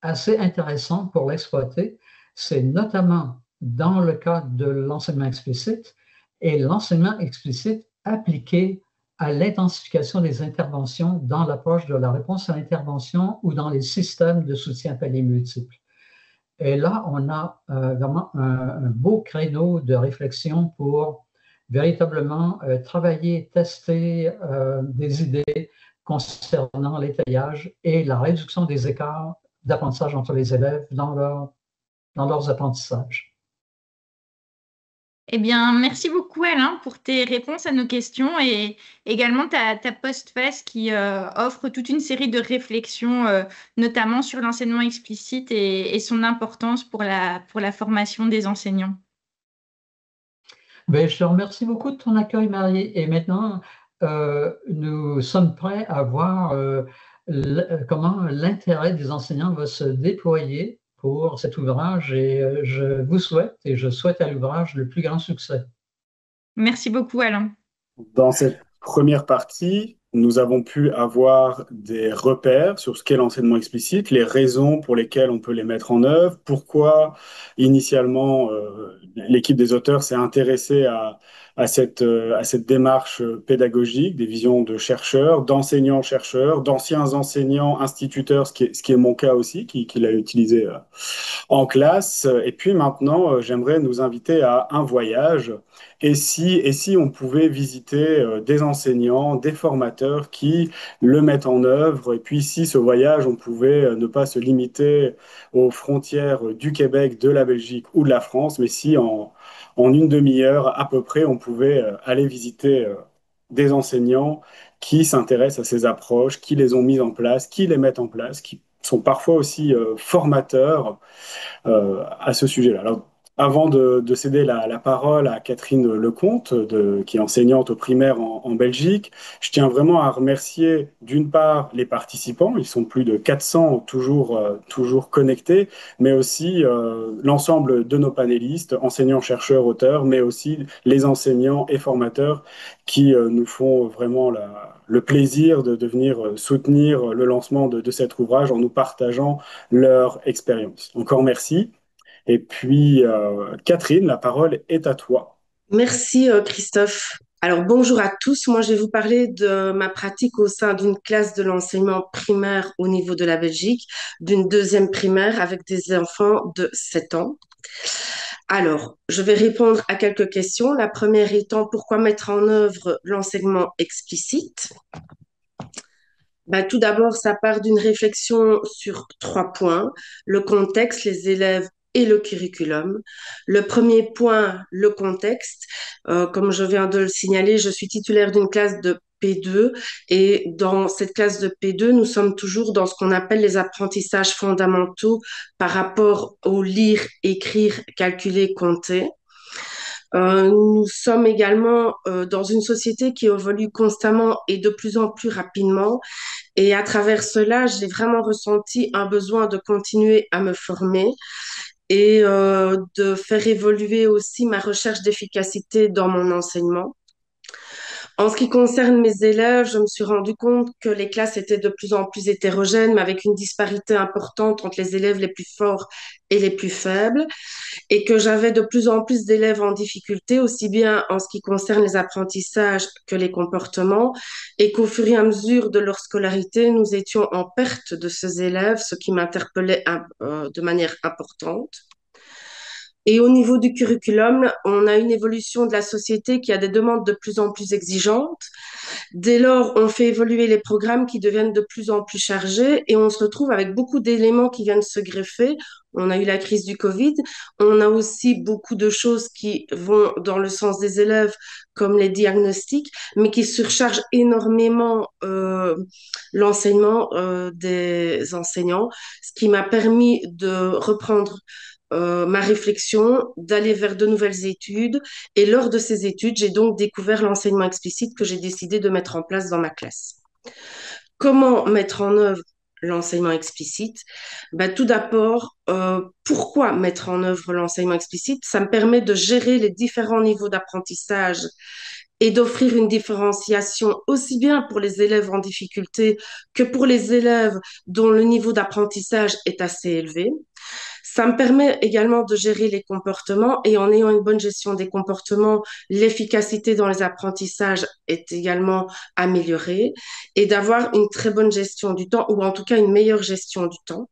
assez intéressant pour l'exploiter. C'est notamment dans le cadre de l'enseignement explicite et l'enseignement explicite appliqué à l'intensification des interventions dans l'approche de la réponse à l'intervention ou dans les systèmes de soutien à paliers multiples. Et là, on a vraiment un beau créneau de réflexion pour véritablement travailler, tester des idées concernant l'étayage et la réduction des écarts d'apprentissage entre les élèves dans leurs apprentissages. Eh bien, merci beaucoup Alain pour tes réponses à nos questions et également ta postface qui offre toute une série de réflexions, notamment sur l'enseignement explicite et son importance pour la formation des enseignants. Ben, je te remercie beaucoup de ton accueil, Marie. Et maintenant, nous sommes prêts à voir comment l'intérêt des enseignants va se déployer pour cet ouvrage. Et je vous souhaite et je souhaite à l'ouvrage le plus grand succès. Merci beaucoup Alain. Dans cette première partie, nous avons pu avoir des repères sur ce qu'est l'enseignement explicite, les raisons pour lesquelles on peut les mettre en œuvre, pourquoi initialement l'équipe des auteurs s'est intéressée à cette démarche pédagogique, des visions de chercheurs, d'enseignants-chercheurs, d'anciens enseignants, instituteurs, ce qui est mon cas aussi, qui l'a utilisé en classe. Et puis maintenant, j'aimerais nous inviter à un voyage. Et si on pouvait visiter des enseignants, des formateurs qui le mettent en œuvre, et puis si ce voyage, on pouvait ne pas se limiter aux frontières du Québec, de la Belgique ou de la France, mais si en une demi-heure à peu près, on pouvait aller visiter des enseignants qui s'intéressent à ces approches, qui les ont mises en place, qui les mettent en place, qui sont parfois aussi formateurs à ce sujet-là. Alors, avant de céder la parole à Catherine Lecomte, qui est enseignante au primaire en Belgique, je tiens vraiment à remercier d'une part les participants, ils sont plus de 400 toujours connectés, mais aussi l'ensemble de nos panélistes, enseignants, chercheurs, auteurs, mais aussi les enseignants et formateurs qui nous font vraiment le plaisir de venir soutenir le lancement de cet ouvrage en nous partageant leur expérience. Encore merci. Et puis, Catherine, la parole est à toi. Merci Christophe. Alors bonjour à tous. Moi, je vais vous parler de ma pratique au sein d'une classe de l'enseignement primaire au niveau de la Belgique, d'une deuxième primaire avec des enfants de 7 ans. Alors, je vais répondre à quelques questions. La première étant pourquoi mettre en œuvre l'enseignement explicite? Ben, tout d'abord, ça part d'une réflexion sur 3 points, le contexte, les élèves et le curriculum. Le premier point, le contexte. Comme je viens de le signaler, je suis titulaire d'une classe de P2 et dans cette classe de P2, nous sommes toujours dans ce qu'on appelle les apprentissages fondamentaux par rapport au lire, écrire, calculer, compter. Nous sommes également dans une société qui évolue constamment et de plus en plus rapidement. Et à travers cela, j'ai vraiment ressenti un besoin de continuer à me former et de faire évoluer aussi ma recherche d'efficacité dans mon enseignement. En ce qui concerne mes élèves, je me suis rendu compte que les classes étaient de plus en plus hétérogènes, mais avec une disparité importante entre les élèves les plus forts et les plus faibles, et que j'avais de plus en plus d'élèves en difficulté, aussi bien en ce qui concerne les apprentissages que les comportements, et qu'au fur et à mesure de leur scolarité, nous étions en perte de ces élèves, ce qui m'interpellait de manière importante. Et au niveau du curriculum, on a une évolution de la société qui a des demandes de plus en plus exigeantes. Dès lors, on fait évoluer les programmes qui deviennent de plus en plus chargés et on se retrouve avec beaucoup d'éléments qui viennent se greffer. On a eu la crise du Covid. On a aussi beaucoup de choses qui vont dans le sens des élèves, comme les diagnostics, mais qui surchargent énormément l'enseignement des enseignants, ce qui m'a permis de reprendre ma réflexion, d'aller vers de nouvelles études. Et lors de ces études, j'ai donc découvert l'enseignement explicite que j'ai décidé de mettre en place dans ma classe. Comment mettre en œuvre l'enseignement explicite? Ben, tout d'abord, pourquoi mettre en œuvre l'enseignement explicite? Ça me permet de gérer les différents niveaux d'apprentissage et d'offrir une différenciation aussi bien pour les élèves en difficulté que pour les élèves dont le niveau d'apprentissage est assez élevé. Ça me permet également de gérer les comportements et en ayant une bonne gestion des comportements, l'efficacité dans les apprentissages est également améliorée et d'avoir une très bonne gestion du temps ou en tout cas une meilleure gestion du temps.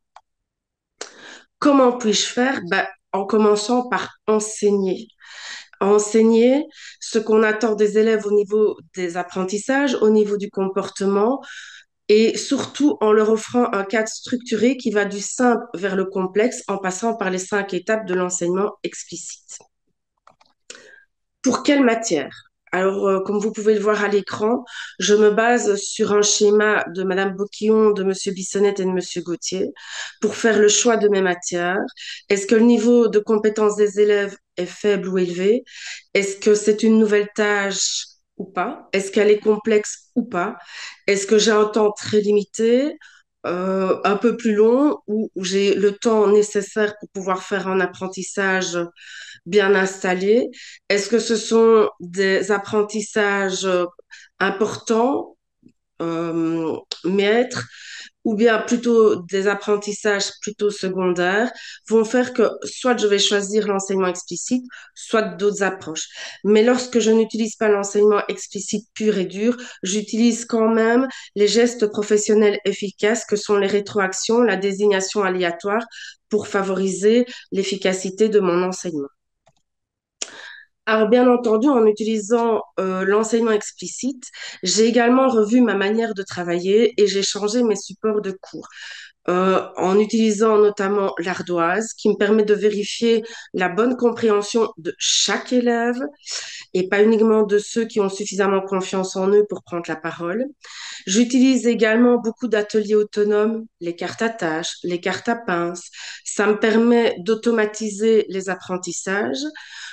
Comment puis-je faire? En commençant par enseigner. Enseigner ce qu'on attend des élèves au niveau des apprentissages, au niveau du comportement, et surtout en leur offrant un cadre structuré qui va du simple vers le complexe en passant par les 5 étapes de l'enseignement explicite. Pour quelle matière? Alors, comme vous pouvez le voir à l'écran, je me base sur un schéma de Madame Boquillon, de Monsieur Bissonnette et de Monsieur Gauthier pour faire le choix de mes matières. Est-ce que le niveau de compétence des élèves est faible ou élevé? Est-ce que c'est une nouvelle tâche ou pas? Est-ce qu'elle est complexe ou pas? Est-ce que j'ai un temps très limité, un peu plus long, ou j'ai le temps nécessaire pour pouvoir faire un apprentissage bien installés? Est-ce que ce sont des apprentissages importants, maîtres, ou bien plutôt des apprentissages plutôt secondaires, vont faire que soit je vais choisir l'enseignement explicite, soit d'autres approches. Mais lorsque je n'utilise pas l'enseignement explicite pur et dur, j'utilise quand même les gestes professionnels efficaces que sont les rétroactions, la désignation aléatoire pour favoriser l'efficacité de mon enseignement. Alors, bien entendu, en utilisant l'enseignement explicite, j'ai également revu ma manière de travailler et j'ai changé mes supports de cours. En utilisant notamment l'ardoise qui me permet de vérifier la bonne compréhension de chaque élève et pas uniquement de ceux qui ont suffisamment confiance en eux pour prendre la parole. J'utilise également beaucoup d'ateliers autonomes, les cartes à tâches, les cartes à pince. Ça me permet d'automatiser les apprentissages.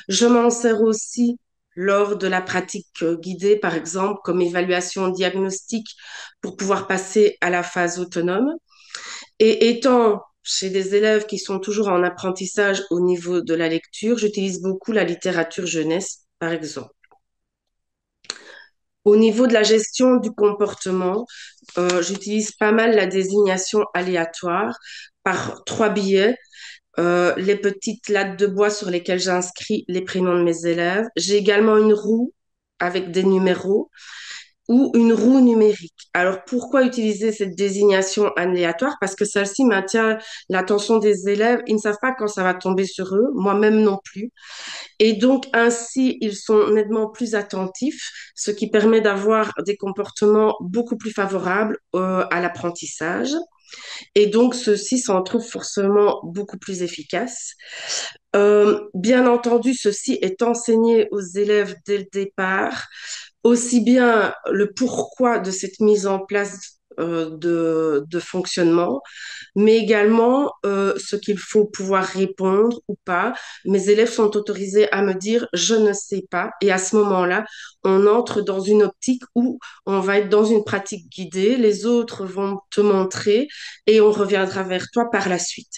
Je m'en sers aussi lors de la pratique guidée, par exemple, comme évaluation diagnostique pour pouvoir passer à la phase autonome. Et étant chez des élèves qui sont toujours en apprentissage au niveau de la lecture, j'utilise beaucoup la littérature jeunesse, par exemple. Au niveau de la gestion du comportement, j'utilise pas mal la désignation aléatoire par 3 billets, les petites lattes de bois sur lesquelles j'inscris les prénoms de mes élèves. J'ai également une roue avec des numéros ou une roue numérique. Alors, pourquoi utiliser cette désignation aléatoire? Parce que celle-ci maintient l'attention des élèves. Ils ne savent pas quand ça va tomber sur eux, moi-même non plus. Et donc, ainsi, ils sont nettement plus attentifs, ce qui permet d'avoir des comportements beaucoup plus favorables à l'apprentissage. Et donc, ceux-ci s'en trouvent forcément beaucoup plus efficaces. Bien entendu, ceci est enseigné aux élèves dès le départ, aussi bien le pourquoi de cette mise en place de fonctionnement, mais également ce qu'il faut pouvoir répondre ou pas. Mes élèves sont autorisés à me dire je ne sais pas, et à ce moment-là, on entre dans une optique où on va être dans une pratique guidée, les autres vont te montrer et on reviendra vers toi par la suite.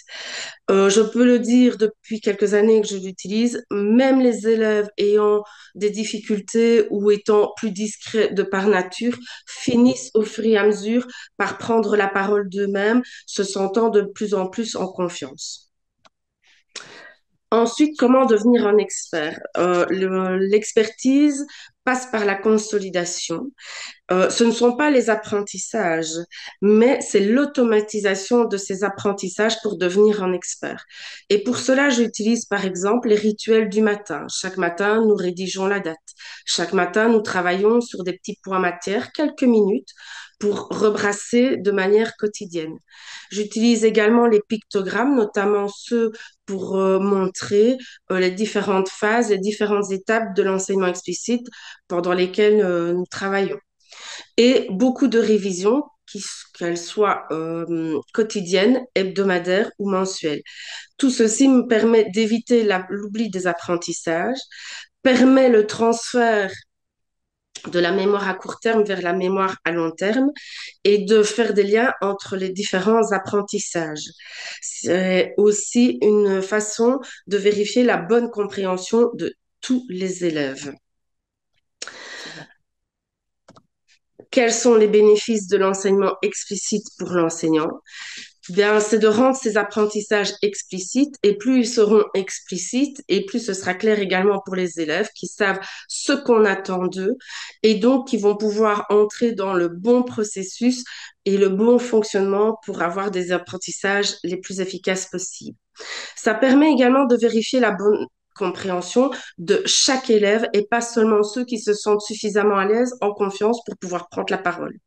Je peux le dire depuis quelques années que je l'utilise, même les élèves ayant des difficultés ou étant plus discrets de par nature finissent au fur et à mesure par prendre la parole d'eux-mêmes, se sentant de plus en plus en confiance. Ensuite, comment devenir un expert? L'expertise passe par la consolidation. Ce ne sont pas les apprentissages, mais c'est l'automatisation de ces apprentissages pour devenir un expert. Et pour cela, j'utilise par exemple les rituels du matin. Chaque matin, nous rédigeons la date. Chaque matin, nous travaillons sur des petits points matières, quelques minutes, pour rebrasser de manière quotidienne. J'utilise également les pictogrammes, notamment ceux pour montrer les différentes phases, les différentes étapes de l'enseignement explicite pendant lesquelles nous travaillons. Et beaucoup de révisions, qu'elles soient quotidiennes, hebdomadaires ou mensuelles. Tout ceci me permet d'éviter l'oubli des apprentissages, permet le transfert de la mémoire à court terme vers la mémoire à long terme et de faire des liens entre les différents apprentissages. C'est aussi une façon de vérifier la bonne compréhension de tous les élèves. Quels sont les bénéfices de l'enseignement explicite pour l'enseignant? Bien, c'est de rendre ces apprentissages explicites et plus ils seront explicites et plus ce sera clair également pour les élèves qui savent ce qu'on attend d'eux et donc qui vont pouvoir entrer dans le bon processus et le bon fonctionnement pour avoir des apprentissages les plus efficaces possibles. Ça permet également de vérifier la bonne compréhension de chaque élève et pas seulement ceux qui se sentent suffisamment à l'aise, en confiance pour pouvoir prendre la parole.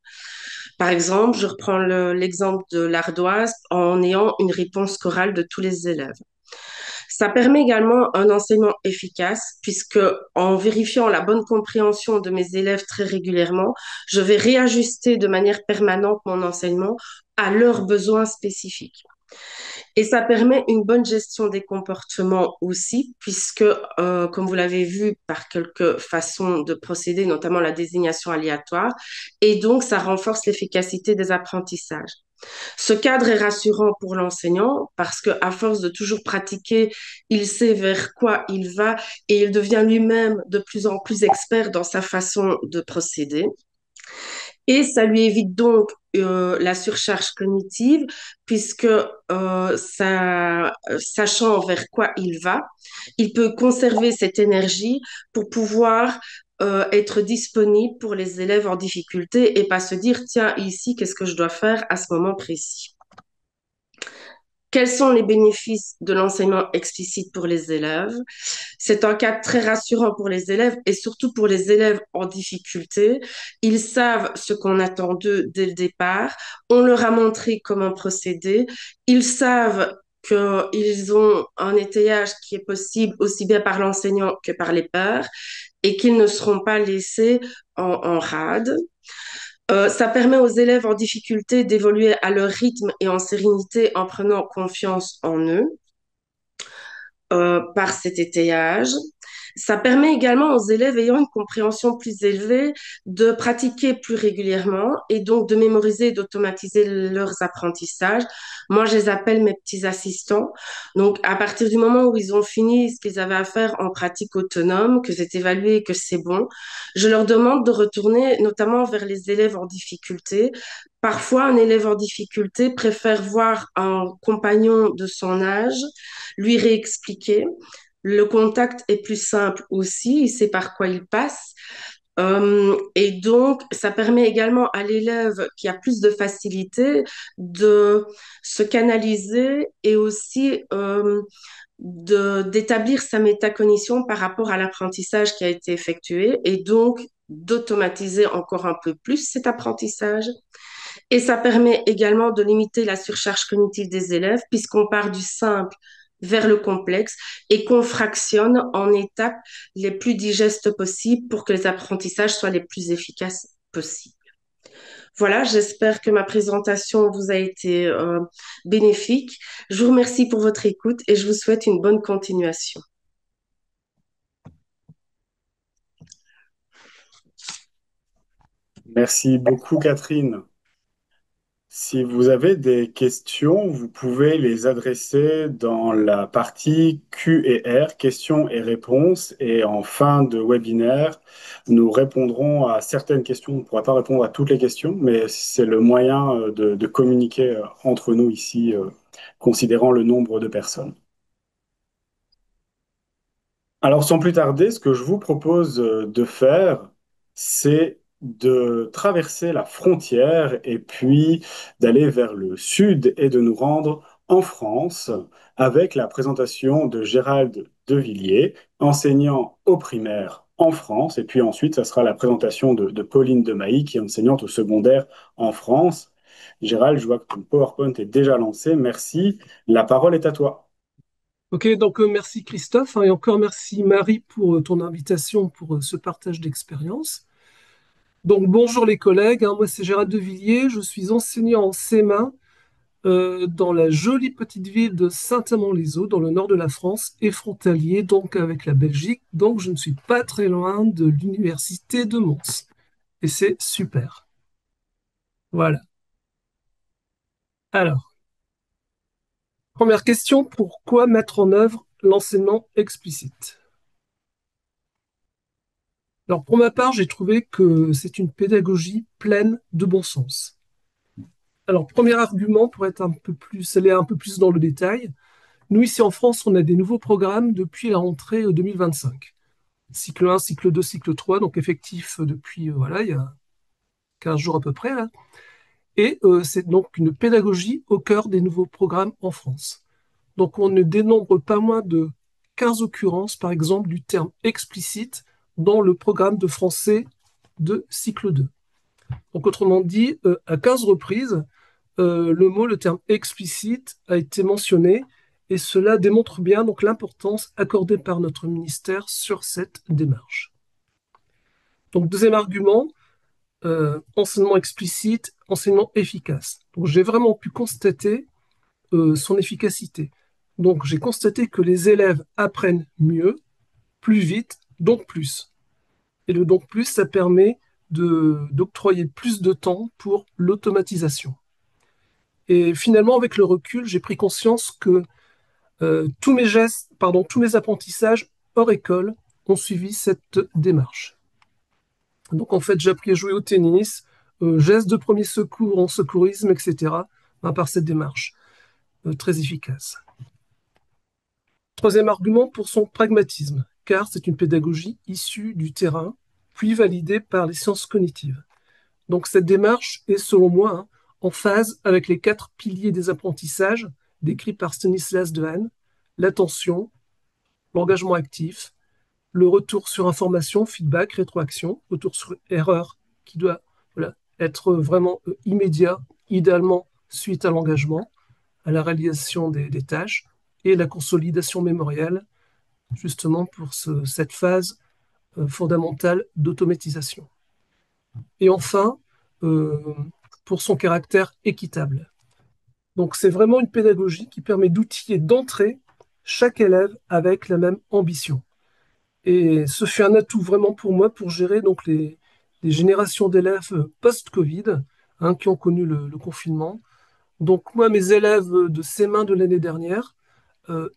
Par exemple, je reprends l'exemple de l'ardoise en ayant une réponse chorale de tous les élèves. Ça permet également un enseignement efficace puisque en vérifiant la bonne compréhension de mes élèves très régulièrement, je vais réajuster de manière permanente mon enseignement à leurs besoins spécifiques. Et ça permet une bonne gestion des comportements aussi, puisque, comme vous l'avez vu, par quelques façons de procéder, notamment la désignation aléatoire, et donc ça renforce l'efficacité des apprentissages. Ce cadre est rassurant pour l'enseignant parce que à force de toujours pratiquer, il sait vers quoi il va et il devient lui-même de plus en plus expert dans sa façon de procéder. Et ça lui évite donc la surcharge cognitive puisque sachant vers quoi il va, il peut conserver cette énergie pour pouvoir être disponible pour les élèves en difficulté et pas se dire, tiens, ici, qu'est-ce que je dois faire à ce moment précis? Quels sont les bénéfices de l'enseignement explicite pour les élèves? C'est un cadre très rassurant pour les élèves et surtout pour les élèves en difficulté. Ils savent ce qu'on attend d'eux dès le départ. On leur a montré comment procéder. Ils savent qu'ils ont un étayage qui est possible aussi bien par l'enseignant que par les pairs et qu'ils ne seront pas laissés en rade. Ça permet aux élèves en difficulté d'évoluer à leur rythme et en sérénité en prenant confiance en eux par cet étayage. Ça permet également aux élèves ayant une compréhension plus élevée de pratiquer plus régulièrement et donc de mémoriser et d'automatiser leurs apprentissages. Moi, je les appelle mes petits assistants. Donc, à partir du moment où ils ont fini ce qu'ils avaient à faire en pratique autonome, que c'est évalué et que c'est bon, je leur demande de retourner notamment vers les élèves en difficulté. Parfois, un élève en difficulté préfère voir un compagnon de son âge, lui réexpliquer. Le contact est plus simple aussi, il sait par quoi il passe. Et donc, ça permet également à l'élève qui a plus de facilité de se canaliser et aussi d'établir sa métacognition par rapport à l'apprentissage qui a été effectué et donc d'automatiser encore un peu plus cet apprentissage. Et ça permet également de limiter la surcharge cognitive des élèves puisqu'on part du simple vers le complexe et qu'on fractionne en étapes les plus digestes possibles pour que les apprentissages soient les plus efficaces possibles. Voilà, j'espère que ma présentation vous a été bénéfique. Je vous remercie pour votre écoute et je vous souhaite une bonne continuation. Merci beaucoup, Catherine. Si vous avez des questions, vous pouvez les adresser dans la partie Q&R, questions et réponses. Et en fin de webinaire, nous répondrons à certaines questions. On ne pourra pas répondre à toutes les questions, mais c'est le moyen de communiquer entre nous ici, considérant le nombre de personnes. Alors, sans plus tarder, ce que je vous propose de faire, c'est de traverser la frontière et puis d'aller vers le sud et de nous rendre en France avec la présentation de Gérald Devilliers, enseignant au primaire en France. Et puis ensuite, ça sera la présentation de Pauline Demailly, qui est enseignante au secondaire en France. Gérald, je vois que ton PowerPoint est déjà lancé. Merci. La parole est à toi. Ok, donc merci Christophe, hein, et encore merci Marie pour ton invitation pour ce partage d'expérience. Donc bonjour les collègues, hein, moi c'est Gérald Devilliers, je suis enseignant en CM1 dans la jolie petite ville de Saint-Amand-les-Eaux, dans le nord de la France, et frontalier donc avec la Belgique, donc je ne suis pas très loin de l'université de Mons. Et c'est super. Voilà. Alors, première question, pourquoi mettre en œuvre l'enseignement explicite? Alors pour ma part, j'ai trouvé que c'est une pédagogie pleine de bon sens. Alors premier argument pour être aller un peu plus dans le détail, nous ici en France, on a des nouveaux programmes depuis la rentrée 2025. Cycle 1, cycle 2, cycle 3, donc effectif depuis voilà, il y a 15 jours à peu près là. Et c'est donc une pédagogie au cœur des nouveaux programmes en France. Donc on ne dénombre pas moins de 15 occurrences, par exemple, du terme explicite dans le programme de français de cycle 2. Donc autrement dit, à 15 reprises, le terme explicite a été mentionné et cela démontre bien donc l'importance accordée par notre ministère sur cette démarche. Donc deuxième argument, enseignement explicite, enseignement efficace. Donc j'ai vraiment pu constater son efficacité. Donc j'ai constaté que les élèves apprennent mieux, plus vite, donc plus. Et le donc plus, ça permet d'octroyer plus de temps pour l'automatisation. Et finalement, avec le recul, j'ai pris conscience que tous mes apprentissages hors école ont suivi cette démarche. Donc en fait, j'ai appris à jouer au tennis, gestes de premier secours en secourisme, etc., par cette démarche très efficace. Troisième argument pour son pragmatisme, car c'est une pédagogie issue du terrain, puis validée par les sciences cognitives. Donc cette démarche est, selon moi, en phase avec les 4 piliers des apprentissages décrits par Stanislas Dehaene: l'attention, l'engagement actif, le retour sur information, feedback, rétroaction, retour sur erreur qui doit être vraiment immédiat, idéalement suite à l'engagement, à la réalisation des tâches, et la consolidation mémorielle, justement pour cette phase fondamentale d'automatisation. Et enfin, pour son caractère équitable. Donc c'est vraiment une pédagogie qui permet d'outiller d'entrée chaque élève avec la même ambition. Et ce fut un atout vraiment pour moi pour gérer donc les générations d'élèves post-Covid qui ont connu le confinement. Donc moi, mes élèves de CM1 de l'année dernière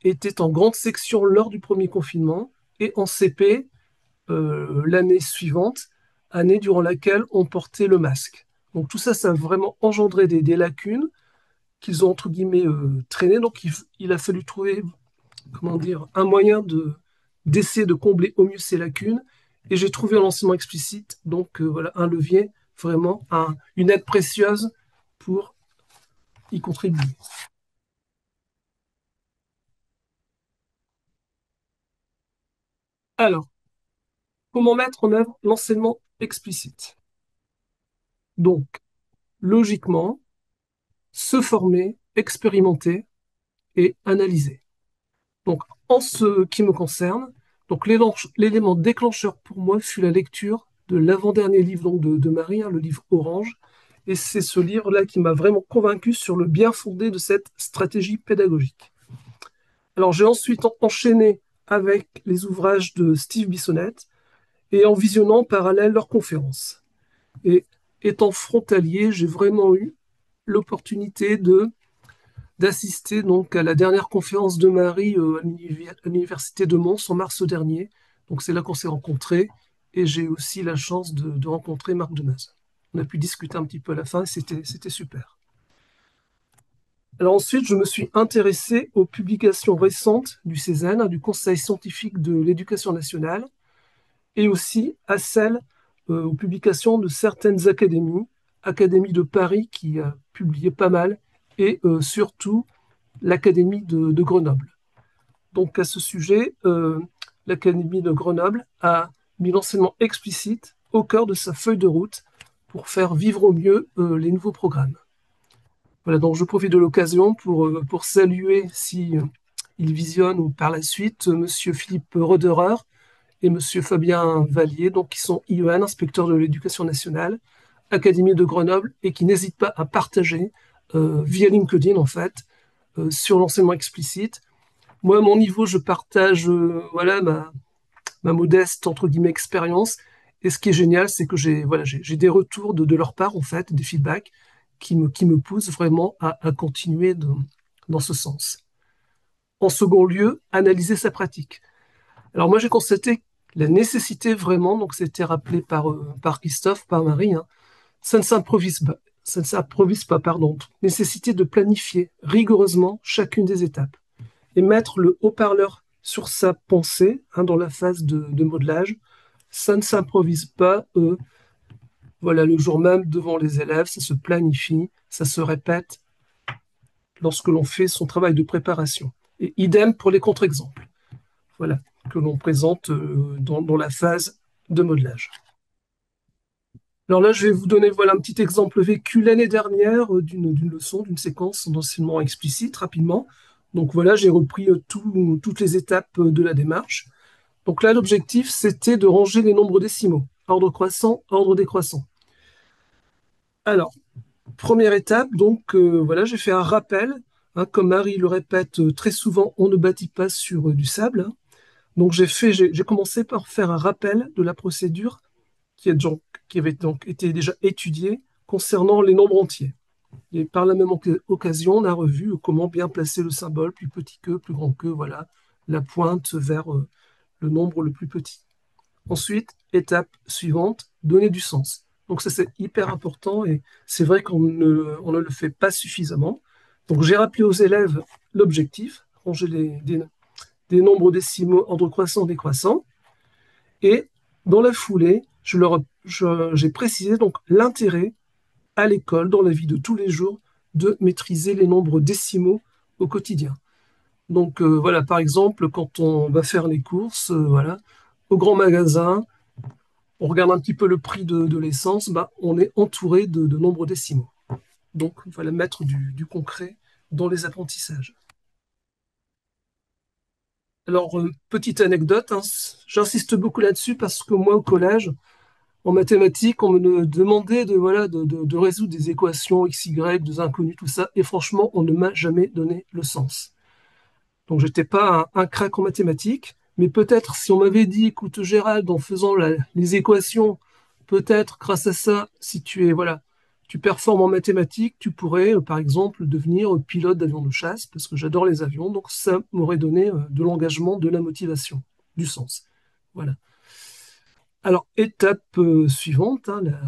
étaient en grande section lors du premier confinement et en CP l'année suivante, année durant laquelle on portait le masque. Donc tout ça, ça a vraiment engendré des lacunes qu'ils ont entre guillemets traînées. Donc il a fallu trouver, comment dire, un moyen d'essayer de combler au mieux ces lacunes. Et j'ai trouvé l'enseignement explicite, donc voilà, un levier, vraiment, une aide précieuse pour y contribuer. Alors, comment mettre en œuvre l'enseignement explicite? Donc, logiquement, se former, expérimenter et analyser. Donc, en ce qui me concerne, donc l'élément déclencheur pour moi fut la lecture de l'avant-dernier livre donc de Marie, le livre Orange. Et c'est ce livre-là qui m'a vraiment convaincu sur le bien fondé de cette stratégie pédagogique. Alors, j'ai ensuite enchaîné avec les ouvrages de Steve Bissonnette et en visionnant en parallèle leurs conférences. Et étant frontalier, j'ai vraiment eu l'opportunité d'assister donc à la dernière conférence de Marie à l'université de Mons en mars dernier. Donc c'est là qu'on s'est rencontrés et j'ai aussi la chance de rencontrer Marc Demeuse. On a pu discuter un petit peu à la fin et c'était super. Alors ensuite, je me suis intéressé aux publications récentes du CESAN, du Conseil scientifique de l'éducation nationale, et aussi à celles aux publications de certaines académies, Académie de Paris qui a publié pas mal, et surtout l'Académie de Grenoble. Donc à ce sujet, l'Académie de Grenoble a mis l'enseignement explicite au cœur de sa feuille de route pour faire vivre au mieux les nouveaux programmes. Voilà, donc je profite de l'occasion pour saluer, si il visionne ou par la suite, Monsieur Philippe Roderer et Monsieur Fabien Vallier, donc qui sont IEN, inspecteurs de l'éducation nationale, Académie de Grenoble, et qui n'hésitent pas à partager via LinkedIn en fait, sur l'enseignement explicite. Moi, à mon niveau, je partage voilà, ma modeste entre guillemets expérience. Et ce qui est génial, c'est que j'ai des retours de leur part, en fait, des feedbacks qui me poussent vraiment à continuer dans ce sens. En second lieu, analyser sa pratique. Alors moi, j'ai constaté la nécessité vraiment, donc c'était rappelé par Christophe, par Marie, ça ne s'improvise pas. Ça ne s'improvise pas, pardon. Nécessité de planifier rigoureusement chacune des étapes et mettre le haut-parleur sur sa pensée dans la phase de modelage. Ça ne s'improvise pas. Voilà, le jour même devant les élèves, ça se planifie, ça se répète lorsque l'on fait son travail de préparation. Et idem pour les contre-exemples. Voilà, que l'on présente dans la phase de modelage. Alors là, je vais vous donner voilà, un petit exemple vécu l'année dernière d'une leçon, d'une séquence d'enseignement explicite, rapidement. Donc voilà, j'ai repris toutes les étapes de la démarche. Donc là, l'objectif, c'était de ranger les nombres décimaux, ordre croissant, ordre décroissant. Alors, première étape, donc voilà, j'ai fait un rappel. Hein, comme Marie le répète très souvent, on ne bâtit pas sur du sable. Hein. Donc j'ai commencé par faire un rappel de la procédure qui avait donc été déjà étudiée concernant les nombres entiers. Et par la même occasion, on a revu comment bien placer le symbole, plus petit que, plus grand que, voilà, la pointe vers le nombre le plus petit. Ensuite, étape suivante, donner du sens. Donc ça, c'est hyper important et c'est vrai on ne le fait pas suffisamment. Donc j'ai rappelé aux élèves l'objectif, ranger des nombres décimaux ordre croissant décroissant. Et dans la foulée, j'ai précisé donc l'intérêt à l'école, dans la vie de tous les jours, de maîtriser les nombres décimaux au quotidien. Donc voilà, par exemple, quand on va faire les courses, voilà, au grand magasin, on regarde un petit peu le prix de l'essence, bah, on est entouré de nombres décimaux. Donc il fallait mettre du concret dans les apprentissages. Alors, petite anecdote, hein, j'insiste beaucoup là-dessus parce que moi, au collège, en mathématiques, on me demandait voilà, de résoudre des équations x, y, des inconnus, tout ça, et franchement, on ne m'a jamais donné le sens. Donc, j'étais pas un crack en mathématiques, mais peut-être si on m'avait dit, écoute Gérald, en faisant les équations, peut-être grâce à ça, si tu performes en mathématiques, tu pourrais, par exemple, devenir pilote d'avion de chasse, parce que j'adore les avions, donc ça m'aurait donné de l'engagement, de la motivation, du sens. Voilà. Alors, étape suivante, hein, la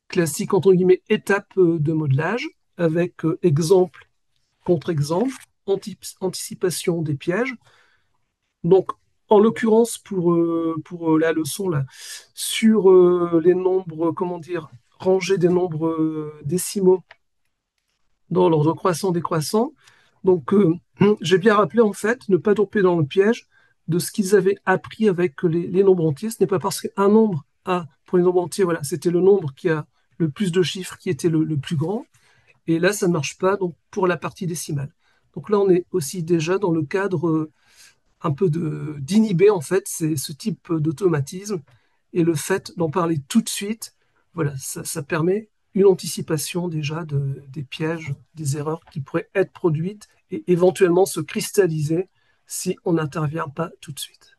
classique entre guillemets étape de modelage, avec exemple, contre-exemple, anticipation des pièges. Donc, en l'occurrence, pour la leçon, là, sur les nombres, comment dire, ranger des nombres décimaux dans l'ordre croissant-décroissant. Donc, j'ai bien rappelé, en fait, ne pas tomber dans le piège de ce qu'ils avaient appris avec les nombres entiers. Ce n'est pas parce qu'un nombre a, pour les nombres entiers, voilà, c'était le nombre qui a le plus de chiffres qui était le plus grand. Et là, ça ne marche pas donc, pour la partie décimale. Donc là, on est aussi déjà dans le cadre un peu d'inhiber, en fait, ce type d'automatisme. Et le fait d'en parler tout de suite, voilà, ça permet une anticipation déjà des pièges, des erreurs qui pourraient être produites et éventuellement se cristalliser si on n'intervient pas tout de suite.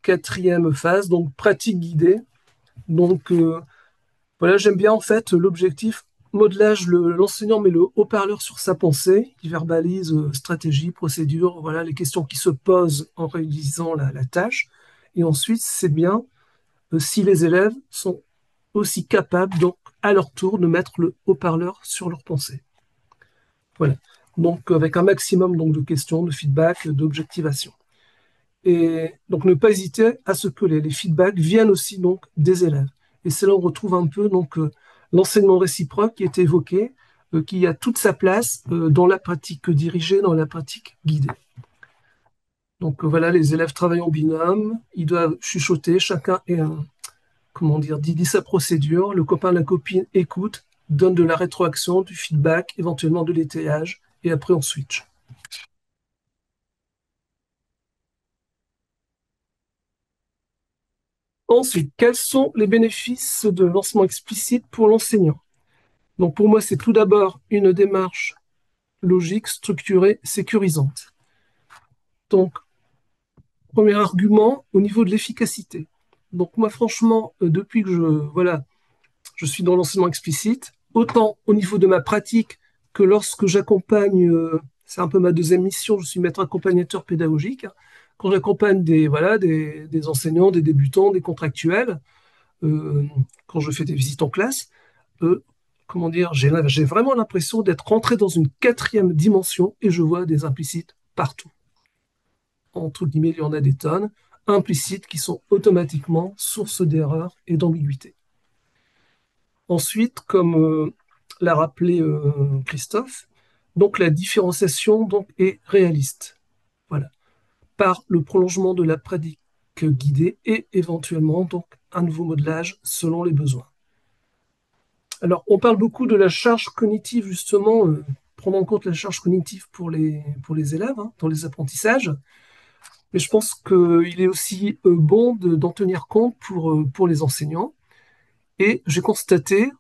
Quatrième phase, donc pratique guidée. Donc voilà, j'aime bien en fait l'objectif modelage, l'enseignant met le haut-parleur sur sa pensée, il verbalise stratégie, procédure, voilà les questions qui se posent en réalisant la tâche. Et ensuite, c'est bien si les élèves sont aussi capables, donc, à leur tour, de mettre le haut-parleur sur leur pensée. Voilà. Donc, avec un maximum donc, de questions, de feedback, d'objectivation. Et donc, ne pas hésiter à ce que les feedbacks viennent aussi donc, des élèves. Et c'est là où on retrouve un peu donc, l'enseignement réciproque qui est évoqué, qui a toute sa place dans la pratique dirigée, dans la pratique guidée. Donc voilà, les élèves travaillent en binôme, ils doivent chuchoter, chacun est comment dire, dit sa procédure, le copain, la copine écoute, donne de la rétroaction, du feedback, éventuellement de l'étayage, et après on switch. Ensuite, quels sont les bénéfices de l'enseignement explicite pour l'enseignant? Donc pour moi, c'est tout d'abord une démarche logique, structurée, sécurisante. Donc, premier argument, au niveau de l'efficacité. Donc moi, franchement, depuis que je suis dans l'enseignement explicite, autant au niveau de ma pratique que lorsque j'accompagne, c'est un peu ma deuxième mission, je suis maître accompagnateur pédagogique, quand j'accompagne des enseignants, des débutants, des contractuels, quand je fais des visites en classe, comment dire, j'ai vraiment l'impression d'être rentré dans une quatrième dimension et je vois des implicites partout. Entre guillemets, il y en a des tonnes, implicites qui sont automatiquement source d'erreurs et d'ambiguïté. Ensuite, comme l'a rappelé Christophe, Donc la différenciation donc, est réaliste. Voilà. Par le prolongement de la pratique guidée et éventuellement donc un nouveau modelage selon les besoins. Alors, on parle beaucoup de la charge cognitive, justement, prendre en compte la charge cognitive pour les élèves dans les apprentissages, mais je pense qu'il est aussi bon d'en tenir compte pour les enseignants. Et j'ai constaté,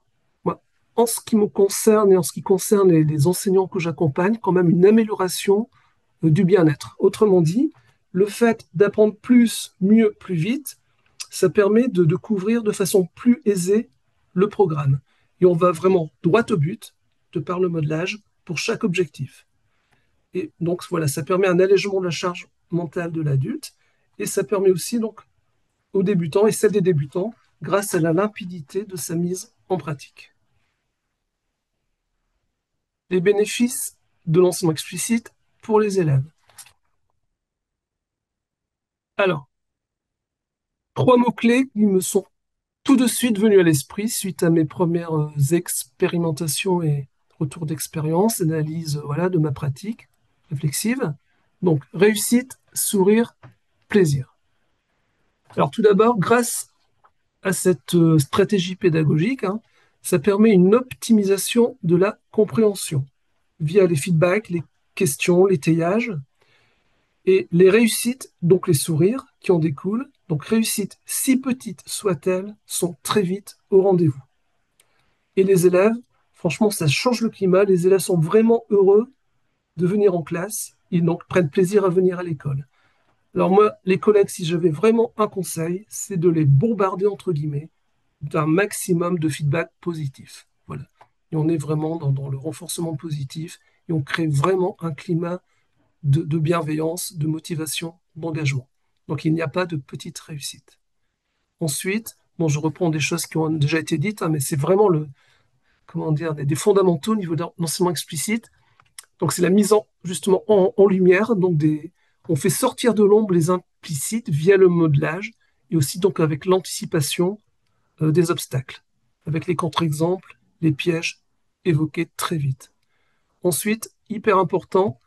moi, en ce qui me concerne et en ce qui concerne les enseignants que j'accompagne, quand même une amélioration du bien-être. Autrement dit, le fait d'apprendre plus, mieux, plus vite, ça permet de couvrir de façon plus aisée le programme. Et on va vraiment droit au but, de par le modelage, pour chaque objectif. Et donc voilà, ça permet un allègement de la charge mentale de l'adulte, et ça permet aussi donc aux débutants et celle des débutants, grâce à la limpidité de sa mise en pratique. Les bénéfices de l'enseignement explicite pour les élèves. Alors, 3 mots-clés qui me sont tout de suite venus à l'esprit suite à mes premières expérimentations et retours d'expérience, analyse voilà, de ma pratique réflexive. Donc, réussite, sourire, plaisir. Alors, tout d'abord, grâce à cette stratégie pédagogique, ça permet une optimisation de la compréhension via les feedbacks, les questions, l'étayage et les réussites, donc les sourires qui en découlent. Donc réussites, si petites soient-elles, sont très vite au rendez-vous. Et les élèves, franchement, ça change le climat. Les élèves sont vraiment heureux de venir en classe. Ils donc prennent plaisir à venir à l'école. Alors moi, les collègues, si j'avais vraiment un conseil, c'est de les bombarder, entre guillemets, d'un maximum de feedback positif. Voilà. Et on est vraiment dans le renforcement positif et on crée vraiment un climat de bienveillance, de motivation, d'engagement. Donc il n'y a pas de petite réussite. Ensuite, bon, je reprends des choses qui ont déjà été dites, mais c'est vraiment comment dire, des fondamentaux au niveau de l'enseignement explicite. Donc c'est la mise justement en lumière, donc on fait sortir de l'ombre les implicites via le modelage et aussi donc avec l'anticipation des obstacles, avec les contre-exemples, les pièges évoqués très vite. Ensuite, hyper important,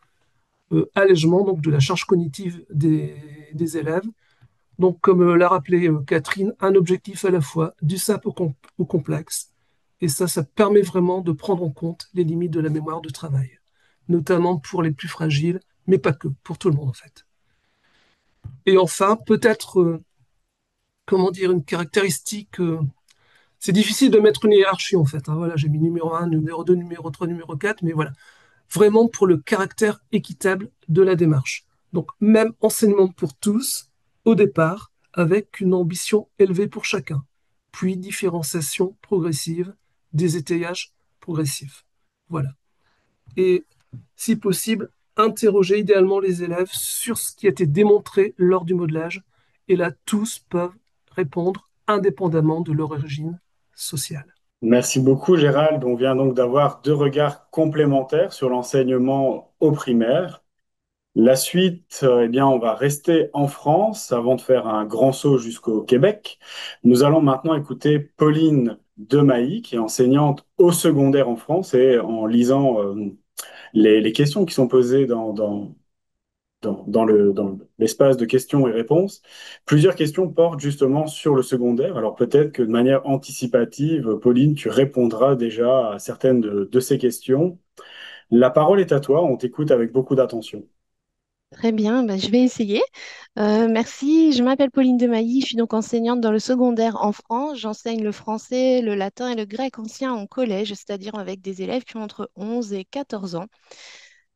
allègement donc, de la charge cognitive des élèves. Donc, comme l'a rappelé Catherine, un objectif à la fois, du simple au complexe. Et ça permet vraiment de prendre en compte les limites de la mémoire de travail, notamment pour les plus fragiles, mais pas que, pour tout le monde en fait. Et enfin, peut-être, comment dire, une caractéristique, c'est difficile de mettre une hiérarchie en fait. Voilà, j'ai mis numéro 1, numéro 2, numéro 3, numéro 4, mais voilà, vraiment pour le caractère équitable de la démarche. Donc, même enseignement pour tous, au départ, avec une ambition élevée pour chacun, puis différenciation progressive, des étayages progressifs. Voilà. Et, si possible, interroger idéalement les élèves sur ce qui a été démontré lors du modelage, et là, tous peuvent répondre indépendamment de leur origine sociale. Merci beaucoup, Gérald. On vient donc d'avoir deux regards complémentaires sur l'enseignement au primaire. La suite, eh bien, on va rester en France avant de faire un grand saut jusqu'au Québec. Nous allons maintenant écouter Pauline Demailly, qui est enseignante au secondaire en France, et en lisant les questions qui sont posées dans l'espace de questions et réponses, plusieurs questions portent justement sur le secondaire. Alors peut-être que de manière anticipative, Pauline, tu répondras déjà à certaines de ces questions. La parole est à toi, on t'écoute avec beaucoup d'attention. Très bien, bah, je vais essayer. Merci, je m'appelle Pauline Demailly, je suis donc enseignante dans le secondaire en France. J'enseigne le français, le latin et le grec ancien en collège, c'est-à-dire avec des élèves qui ont entre 11 et 14 ans,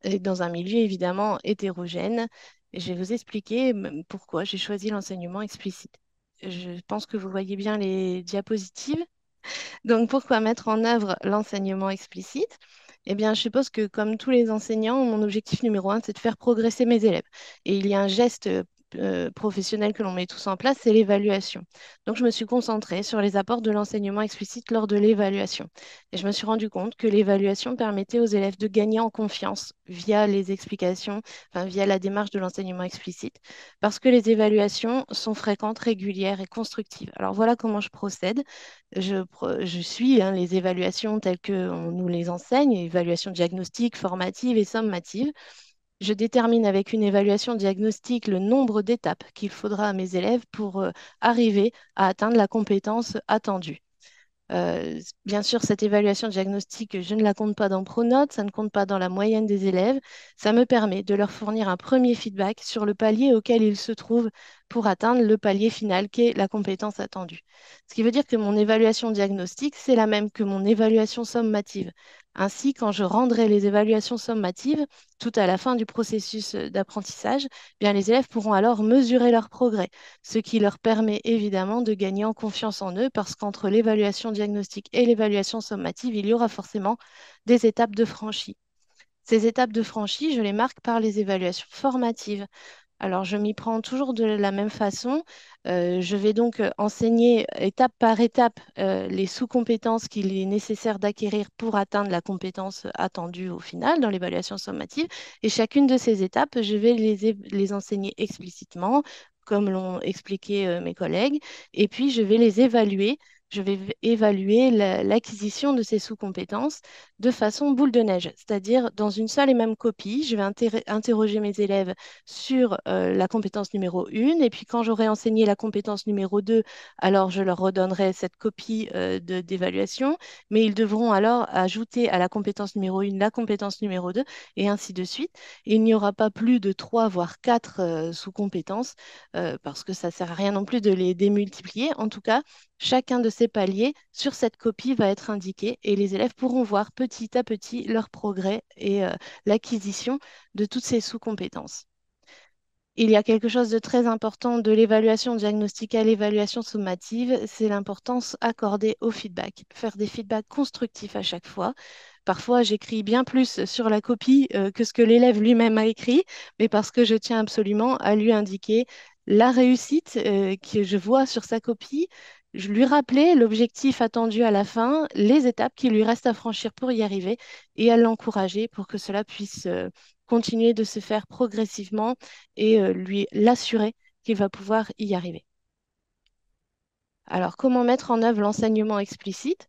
et dans un milieu évidemment hétérogène. Et je vais vous expliquer pourquoi j'ai choisi l'enseignement explicite. Je pense que vous voyez bien les diapositives. Donc, pourquoi mettre en œuvre l'enseignement explicite? Eh bien, je suppose que comme tous les enseignants, mon objectif numéro 1, c'est de faire progresser mes élèves. Et il y a un geste professionnel que l'on met tous en place, c'est l'évaluation. Donc, je me suis concentrée sur les apports de l'enseignement explicite lors de l'évaluation. Et je me suis rendu compte que l'évaluation permettait aux élèves de gagner en confiance via les explications, enfin, via la démarche de l'enseignement explicite, parce que les évaluations sont fréquentes, régulières et constructives. Alors, voilà comment je procède. Je suis les évaluations telles qu'on nous les enseigne, évaluation diagnostique, formative et sommative. Je détermine avec une évaluation diagnostique le nombre d'étapes qu'il faudra à mes élèves pour arriver à atteindre la compétence attendue. Bien sûr, cette évaluation diagnostique, je ne la compte pas dans Pronote, ça ne compte pas dans la moyenne des élèves. Ça me permet de leur fournir un premier feedback sur le palier auquel ils se trouvent pour atteindre le palier final qui est la compétence attendue. Ce qui veut dire que mon évaluation diagnostique, c'est la même que mon évaluation sommative. Ainsi, quand je rendrai les évaluations sommatives, tout à la fin du processus d'apprentissage, bien, les élèves pourront alors mesurer leur progrès, ce qui leur permet évidemment de gagner en confiance en eux parce qu'entre l'évaluation diagnostique et l'évaluation sommative, il y aura forcément des étapes de franchie. Ces étapes de franchie, je les marque par les évaluations formatives. Alors, je m'y prends toujours de la même façon. Je vais donc enseigner étape par étape les sous-compétences qu'il est nécessaire d'acquérir pour atteindre la compétence attendue au final dans l'évaluation sommative. Et chacune de ces étapes, je vais les enseigner explicitement, comme l'ont expliqué mes collègues. Et puis, je vais les évaluer. Je vais évaluer l'acquisition de ces sous-compétences de façon boule de neige, c'est-à-dire dans une seule et même copie. Je vais interroger mes élèves sur la compétence numéro 1. Et puis quand j'aurai enseigné la compétence numéro 2, alors je leur redonnerai cette copie d'évaluation. Mais ils devront alors ajouter à la compétence numéro 1 la compétence numéro 2 et ainsi de suite. Et il n'y aura pas plus de 3 voire 4 sous-compétences parce que ça ne sert à rien non plus de les démultiplier. En tout cas, chacun de ces paliers sur cette copie va être indiqué et les élèves pourront voir petit à petit leur progrès et l'acquisition de toutes ces sous-compétences. Il y a quelque chose de très important de l'évaluation diagnostique à l'évaluation sommative, c'est l'importance accordée au feedback. Faire des feedbacks constructifs à chaque fois. Parfois, j'écris bien plus sur la copie que ce que l'élève lui-même a écrit, mais parce que je tiens absolument à lui indiquer la réussite que je vois sur sa copie. Je lui rappelais l'objectif attendu à la fin, les étapes qu'il lui reste à franchir pour y arriver et à l'encourager pour que cela puisse continuer de se faire progressivement et lui l'assurer qu'il va pouvoir y arriver. Alors, comment mettre en œuvre l'enseignement explicite?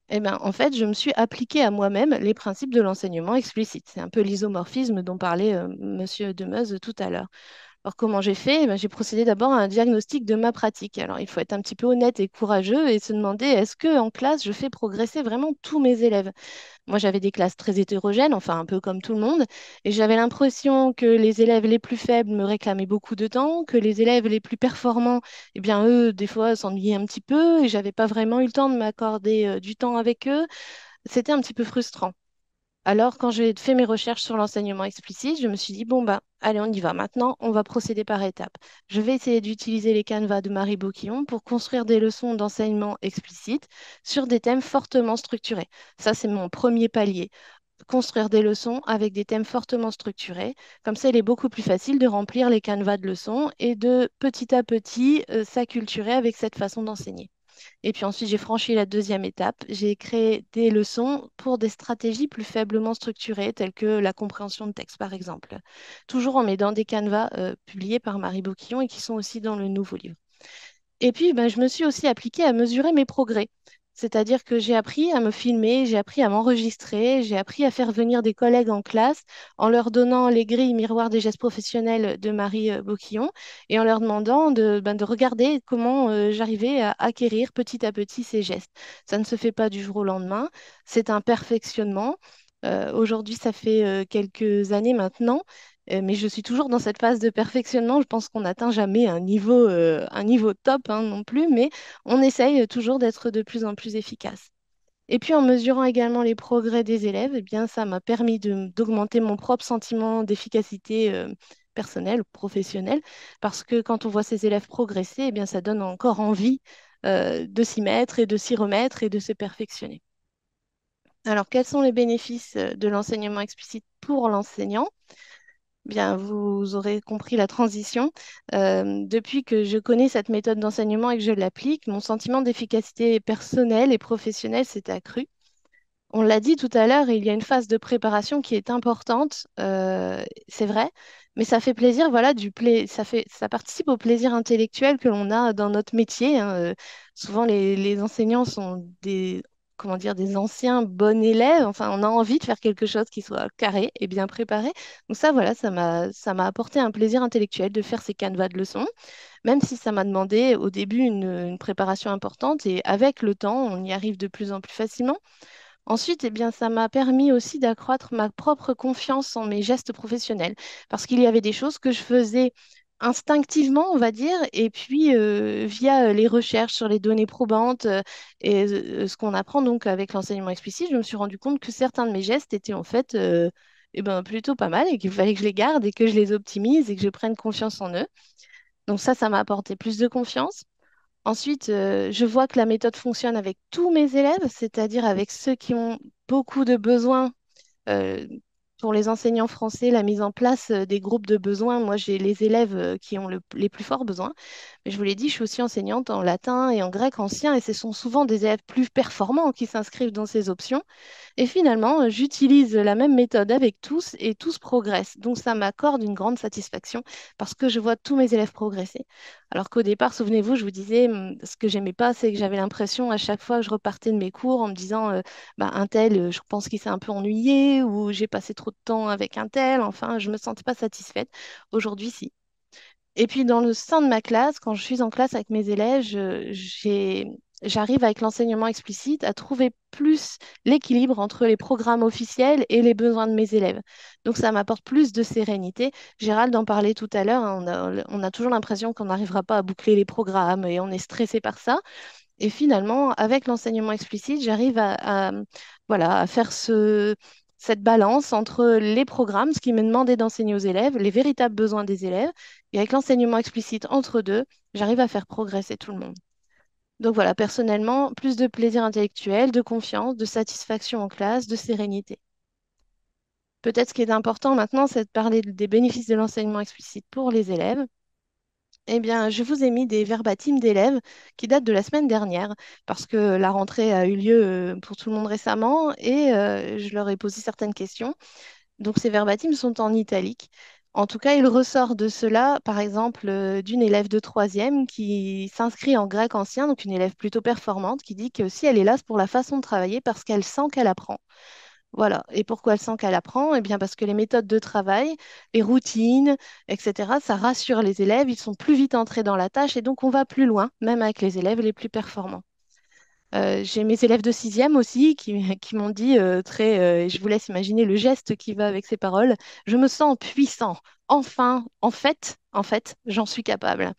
Eh bien, en fait, je me suis appliquée à moi-même les principes de l'enseignement explicite. C'est un peu l'isomorphisme dont parlait Monsieur Demeuse tout à l'heure. Alors, comment j'ai fait? Eh ben, j'ai procédé d'abord à un diagnostic de ma pratique. Alors, il faut être un petit peu honnête et courageux et se demander est-ce que en classe, je fais progresser vraiment tous mes élèves? Moi, j'avais des classes très hétérogènes, enfin un peu comme tout le monde, et j'avais l'impression que les élèves les plus faibles me réclamaient beaucoup de temps, que les élèves les plus performants, eh bien, eux, des fois, s'ennuyaient un petit peu, et j'avais pas vraiment eu le temps de m'accorder du temps avec eux. C'était un petit peu frustrant. Alors, quand j'ai fait mes recherches sur l'enseignement explicite, je me suis dit, bon, bah, allez, on y va. Maintenant, on va procéder par étapes. Je vais essayer d'utiliser les canevas de Marie Boquillon pour construire des leçons d'enseignement explicite sur des thèmes fortement structurés. Ça, c'est mon premier palier. Construire des leçons avec des thèmes fortement structurés. Comme ça, il est beaucoup plus facile de remplir les canevas de leçons et de petit à petit s'acculturer avec cette façon d'enseigner. Et puis ensuite, j'ai franchi la deuxième étape. J'ai créé des leçons pour des stratégies plus faiblement structurées, telles que la compréhension de texte, par exemple. Toujours en mettant des canevas publiés par Marie Boquillon et qui sont aussi dans le nouveau livre. Et puis, ben, je me suis aussi appliquée à mesurer mes progrès. C'est-à-dire que j'ai appris à me filmer, j'ai appris à m'enregistrer, j'ai appris à faire venir des collègues en classe en leur donnant les grilles miroirs des gestes professionnels de Marie Boquillon et en leur demandant de regarder comment j'arrivais à acquérir petit à petit ces gestes. Ça ne se fait pas du jour au lendemain, c'est un perfectionnement. Aujourd'hui, ça fait quelques années maintenant, mais je suis toujours dans cette phase de perfectionnement. Je pense qu'on n'atteint jamais un niveau top non plus, mais on essaye toujours d'être de plus en plus efficace. Et puis en mesurant également les progrès des élèves, eh bien, ça m'a permis d'augmenter mon propre sentiment d'efficacité personnelle ou professionnelle, parce que quand on voit ses élèves progresser, eh bien, ça donne encore envie de s'y mettre et de s'y remettre et de se perfectionner. Alors, quels sont les bénéfices de l'enseignement explicite pour l'enseignant? Bien, vous aurez compris la transition. Depuis que je connais cette méthode d'enseignement et que je l'applique, mon sentiment d'efficacité personnelle et professionnelle s'est accru. On l'a dit tout à l'heure, il y a une phase de préparation qui est importante, c'est vrai, mais ça fait plaisir, voilà, ça participe au plaisir intellectuel que l'on a dans notre métier, hein. Souvent, les enseignants sont comment dire, des anciens bons élèves. Enfin, on a envie de faire quelque chose qui soit carré et bien préparé. Donc ça, voilà, ça m'a apporté un plaisir intellectuel de faire ces canevas de leçons, même si ça m'a demandé au début une préparation importante et avec le temps, on y arrive de plus en plus facilement. Ensuite, eh bien, ça m'a permis aussi d'accroître ma propre confiance en mes gestes professionnels, parce qu'il y avait des choses que je faisais instinctivement, on va dire, et puis via les recherches sur les données probantes et ce qu'on apprend donc avec l'enseignement explicite, je me suis rendu compte que certains de mes gestes étaient en fait eh ben, plutôt pas mal et qu'il fallait que je les garde et que je les optimise et que je prenne confiance en eux. Donc ça m'a apporté plus de confiance. Ensuite, je vois que la méthode fonctionne avec tous mes élèves, c'est-à-dire avec ceux qui ont beaucoup de besoins. euh, pour les enseignants français, la mise en place des groupes de besoins, moi j'ai les élèves qui ont les plus forts besoins. Mais je vous l'ai dit, je suis aussi enseignante en latin et en grec ancien et ce sont souvent des élèves plus performants qui s'inscrivent dans ces options. Et finalement, j'utilise la même méthode avec tous et tous progressent. Donc ça m'accorde une grande satisfaction parce que je vois tous mes élèves progresser. Alors qu'au départ, souvenez-vous, je vous disais, ce que j'aimais pas, c'est que j'avais l'impression à chaque fois que je repartais de mes cours en me disant, bah, un tel, je pense qu'il s'est un peu ennuyé ou j'ai passé trop de temps avec un tel. Enfin, je me sentais pas satisfaite. Aujourd'hui, si. Et puis dans le sein de ma classe, quand je suis en classe avec mes élèves, j'arrive avec l'enseignement explicite à trouver plus l'équilibre entre les programmes officiels et les besoins de mes élèves. Donc ça m'apporte plus de sérénité. Gérald en parlait tout à l'heure, hein, on a toujours l'impression qu'on n'arrivera pas à boucler les programmes et on est stressé par ça. Et finalement, avec l'enseignement explicite, j'arrive voilà, à faire cette balance entre les programmes, ce qui m'est demandé d'enseigner aux élèves, les véritables besoins des élèves, et avec l'enseignement explicite entre deux, j'arrive à faire progresser tout le monde. Donc voilà, personnellement, plus de plaisir intellectuel, de confiance, de satisfaction en classe, de sérénité. Peut-être ce qui est important maintenant, c'est de parler des bénéfices de l'enseignement explicite pour les élèves. Eh bien, je vous ai mis des verbatims d'élèves qui datent de la semaine dernière, parce que la rentrée a eu lieu pour tout le monde récemment et je leur ai posé certaines questions. Donc, ces verbatims sont en italique. En tout cas, il ressort de cela, par exemple, d'une élève de troisième qui s'inscrit en grec ancien, donc une élève plutôt performante, qui dit que si elle est là, c'est pour la façon de travailler, parce qu'elle sent qu'elle apprend. Voilà. Et pourquoi elle sent qu'elle apprend? Eh bien, parce que les méthodes de travail, les routines, etc., ça rassure les élèves, ils sont plus vite entrés dans la tâche et donc on va plus loin, même avec les élèves les plus performants. J'ai mes élèves de sixième aussi qui m'ont dit et je vous laisse imaginer le geste qui va avec ces paroles, je me sens puissant. Enfin, en fait, j'en suis capable.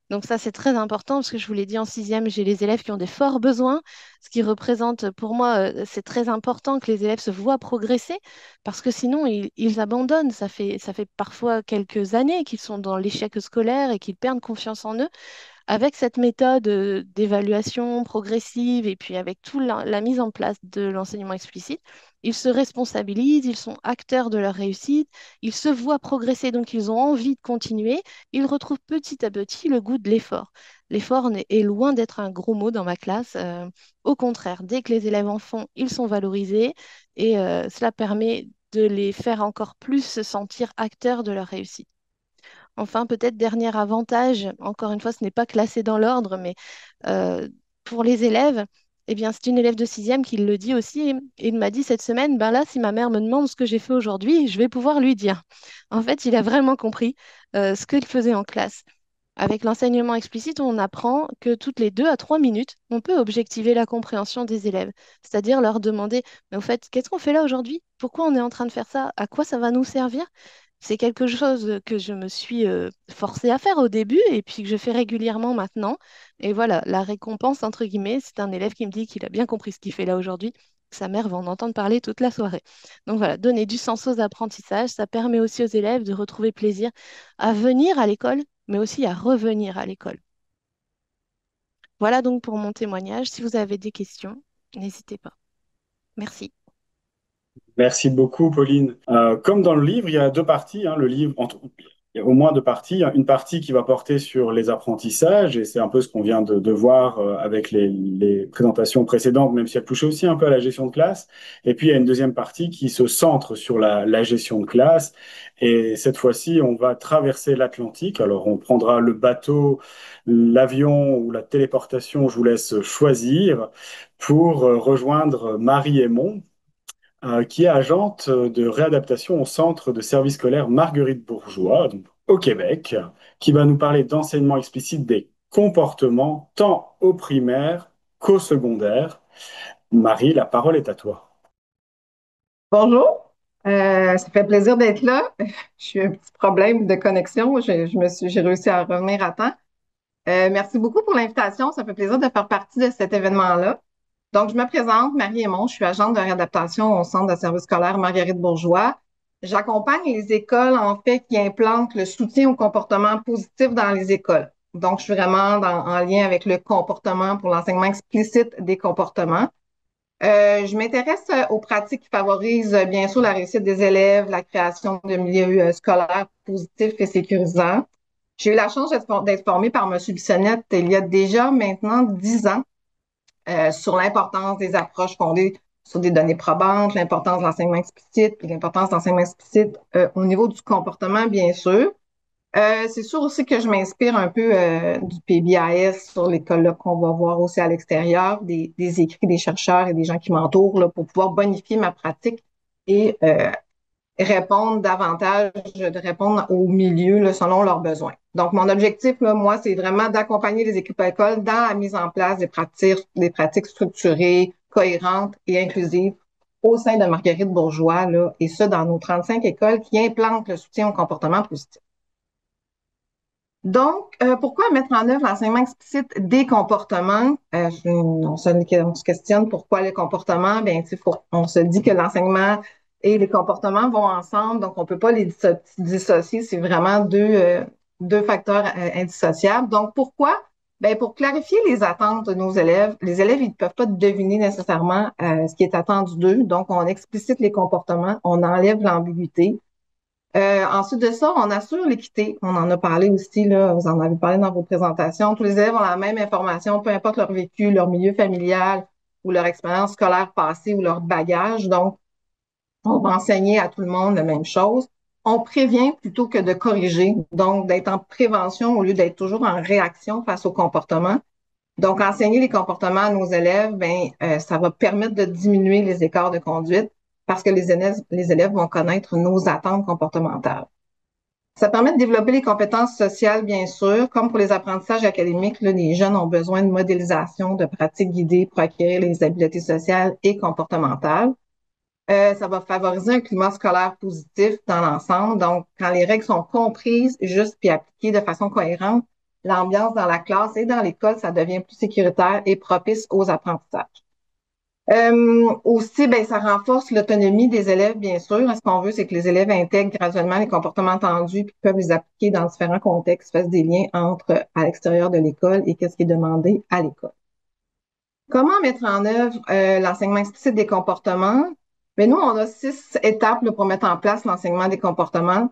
Donc ça, c'est très important parce que je vous l'ai dit, en sixième, j'ai les élèves qui ont des forts besoins, ce qui représente pour moi, c'est très important que les élèves se voient progresser parce que sinon, ils abandonnent. Ça fait parfois quelques années qu'ils sont dans l'échec scolaire et qu'ils perdent confiance en eux. Avec cette méthode d'évaluation progressive et puis avec toute la mise en place de l'enseignement explicite, ils se responsabilisent, ils sont acteurs de leur réussite, ils se voient progresser, donc ils ont envie de continuer, ils retrouvent petit à petit le goût de l'effort. L'effort est loin d'être un gros mot dans ma classe. Au contraire, dès que les élèves en font, ils sont valorisés et cela permet de les faire encore plus se sentir acteurs de leur réussite. Enfin, peut-être dernier avantage, encore une fois, ce n'est pas classé dans l'ordre, mais euh, pour les élèves, eh bien, c'est une élève de sixième qui le dit aussi. Et il m'a dit cette semaine, ben là, si ma mère me demande ce que j'ai fait aujourd'hui, je vais pouvoir lui dire. En fait, il a vraiment compris ce qu'il faisait en classe. Avec l'enseignement explicite, on apprend que toutes les 2 à 3 minutes, on peut objectiver la compréhension des élèves, c'est-à-dire leur demander, mais au fait, qu'est-ce qu'on fait là aujourd'hui? Pourquoi on est en train de faire ça? À quoi ça va nous servir? C'est quelque chose que je me suis forcée à faire au début et puis que je fais régulièrement maintenant. Et voilà, la récompense, entre guillemets, c'est un élève qui me dit qu'il a bien compris ce qu'il fait là aujourd'hui. Sa mère va en entendre parler toute la soirée. Donc voilà, donner du sens aux apprentissages, ça permet aussi aux élèves de retrouver plaisir à venir à l'école, mais aussi à revenir à l'école. Voilà donc pour mon témoignage. Si vous avez des questions, n'hésitez pas. Merci. Merci beaucoup, Pauline. Comme dans le livre, il y a deux parties, hein, le livre, il y a au moins deux parties. Il y a une partie qui va porter sur les apprentissages, et c'est un peu ce qu'on vient de voir avec les présentations précédentes, même si elle touchait aussi un peu à la gestion de classe. Et puis, il y a une deuxième partie qui se centre sur la gestion de classe. Et cette fois-ci, on va traverser l'Atlantique. Alors, on prendra le bateau, l'avion ou la téléportation, je vous laisse choisir, pour rejoindre Marie Aymon, qui est agente de réadaptation au centre de service scolaire Marguerite Bourgeois, donc au Québec, qui va nous parler d'enseignement explicite des comportements tant au primaire qu'au secondaire. Marie, la parole est à toi. Bonjour, ça fait plaisir d'être là. J'ai eu un petit problème de connexion. J'ai réussi à revenir à temps. Merci beaucoup pour l'invitation. Ça fait plaisir de faire partie de cet événement-là. Donc, je me présente, Marie Aymon, je suis agente de réadaptation au Centre de service scolaire Marguerite Bourgeois. J'accompagne les écoles, en fait, qui implantent le soutien au comportement positif dans les écoles. Donc, je suis vraiment en lien avec le comportement pour l'enseignement explicite des comportements. Je m'intéresse aux pratiques qui favorisent bien sûr la réussite des élèves, la création de milieux scolaires positifs et sécurisants. J'ai eu la chance d'être formée par M. Bissonnette il y a déjà maintenant 10 ans sur l'importance des approches fondées sur des données probantes, l'importance de l'enseignement explicite, puis l'importance de l'enseignement explicite au niveau du comportement, bien sûr. C'est sûr aussi que je m'inspire un peu du PBIS sur l'école qu'on va voir aussi à l'extérieur, des écrits des chercheurs et des gens qui m'entourent là, pour pouvoir bonifier ma pratique et répondre davantage, de répondre au milieu là, selon leurs besoins. Donc, mon objectif, là, moi, c'est vraiment d'accompagner les équipes écoles dans la mise en place des pratiques structurées, cohérentes et inclusives au sein de Marguerite Bourgeois, là, et ça dans nos 35 écoles qui implantent le soutien au comportement positif. Donc, pourquoi mettre en œuvre l'enseignement explicite des comportements? On se questionne pourquoi les comportements. Bien, on se dit que l'enseignement et les comportements vont ensemble, donc on ne peut pas les dissocier. C'est vraiment deux facteurs indissociables. Donc, pourquoi? Bien, pour clarifier les attentes de nos élèves, les élèves, ils ne peuvent pas deviner nécessairement ce qui est attendu d'eux. Donc, on explicite les comportements, on enlève l'ambiguïté. Ensuite de ça, on assure l'équité. On en a parlé aussi, là, vous en avez parlé dans vos présentations. Tous les élèves ont la même information, peu importe leur vécu, leur milieu familial ou leur expérience scolaire passée ou leur bagage. Donc, on va enseigner à tout le monde la même chose. On prévient plutôt que de corriger, donc d'être en prévention au lieu d'être toujours en réaction face au comportement. Donc, enseigner les comportements à nos élèves, ça va permettre de diminuer les écarts de conduite parce que les élèves vont connaître nos attentes comportementales. Ça permet de développer les compétences sociales, bien sûr. Comme pour les apprentissages académiques, là, les jeunes ont besoin de modélisation, de pratiques guidées pour acquérir les habiletés sociales et comportementales. Ça va favoriser un climat scolaire positif dans l'ensemble. Donc, quand les règles sont comprises, justes puis appliquées de façon cohérente, l'ambiance dans la classe et dans l'école, ça devient plus sécuritaire et propice aux apprentissages. Aussi, ça renforce l'autonomie des élèves, bien sûr. Ce qu'on veut, c'est que les élèves intègrent graduellement les comportements entendus puis peuvent les appliquer dans différents contextes, fassent des liens entre à l'extérieur de l'école et qu'est-ce qui est demandé à l'école. Comment mettre en œuvre l'enseignement explicite des comportements? Nous, on a 6 étapes là, pour mettre en place l'enseignement des comportements.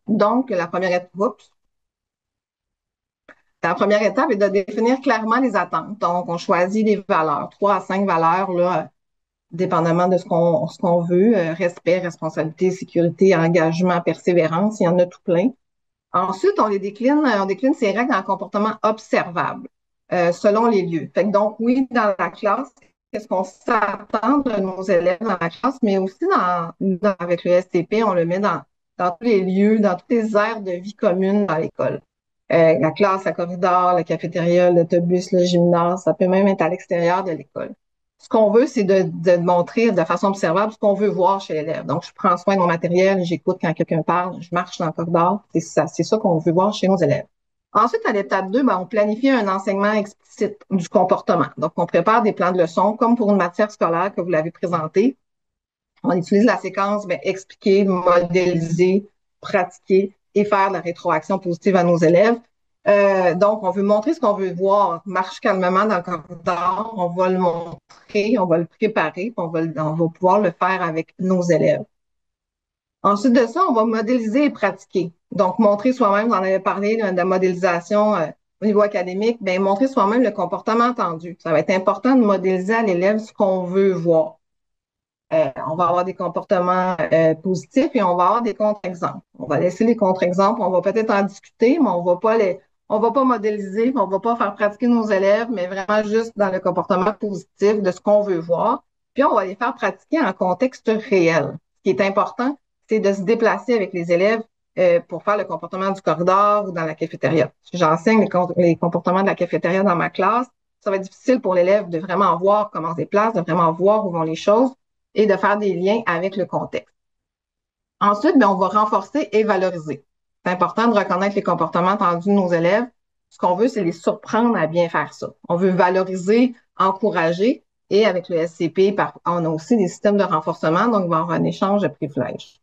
Donc, la première étape est de définir clairement les attentes. Donc, on choisit les valeurs, 3 à 5 valeurs, là, dépendamment de ce qu'on veut, respect, responsabilité, sécurité, engagement, persévérance, il y en a tout plein. Ensuite, on décline ces règles en comportement observable, selon les lieux. Fait que donc, oui, dans la classe, qu'est-ce qu'on s'attend de nos élèves dans la classe, mais aussi avec le STP, on le met dans tous les lieux, dans toutes les aires de vie commune dans l'école. La classe, la corridor, la cafétéria, l'autobus, le gymnase, ça peut même être à l'extérieur de l'école. Ce qu'on veut, c'est de montrer de façon observable ce qu'on veut voir chez l'élève. Donc, je prends soin de mon matériel, j'écoute quand quelqu'un parle, je marche dans le corridor. C'est ça qu'on veut voir chez nos élèves. Ensuite, à l'étape 2, on planifie un enseignement explicite du comportement. Donc, on prépare des plans de leçons, comme pour une matière scolaire que vous l'avez présentée. On utilise la séquence expliquer, modéliser, pratiquer et faire de la rétroaction positive à nos élèves. Donc, on veut montrer ce qu'on veut voir. Marche calmement dans le corridor, on va le montrer, on va le préparer, puis on va pouvoir le faire avec nos élèves. Ensuite de ça, on va modéliser et pratiquer. Donc, montrer soi-même, on avait parlé de la modélisation au niveau académique, bien, montrer soi-même le comportement attendu. Ça va être important de modéliser à l'élève ce qu'on veut voir. On va avoir des comportements positifs et on va avoir des contre-exemples. On va laisser les contre-exemples, on va peut-être en discuter, mais on va pas modéliser, on va pas faire pratiquer nos élèves, mais vraiment juste dans le comportement positif de ce qu'on veut voir. Puis on va les faire pratiquer en contexte réel. Ce qui est important, c'est de se déplacer avec les élèves pour faire le comportement du corridor ou dans la cafétéria. Si j'enseigne les comportements de la cafétéria dans ma classe, ça va être difficile pour l'élève de vraiment voir comment on se déplace, de vraiment voir où vont les choses et de faire des liens avec le contexte. Ensuite, bien, on va renforcer et valoriser. C'est important de reconnaître les comportements attendus de nos élèves. Ce qu'on veut, c'est les surprendre à bien faire ça. On veut valoriser, encourager, et avec le SCP, on a aussi des systèmes de renforcement, donc il va y avoir un échange de privilèges.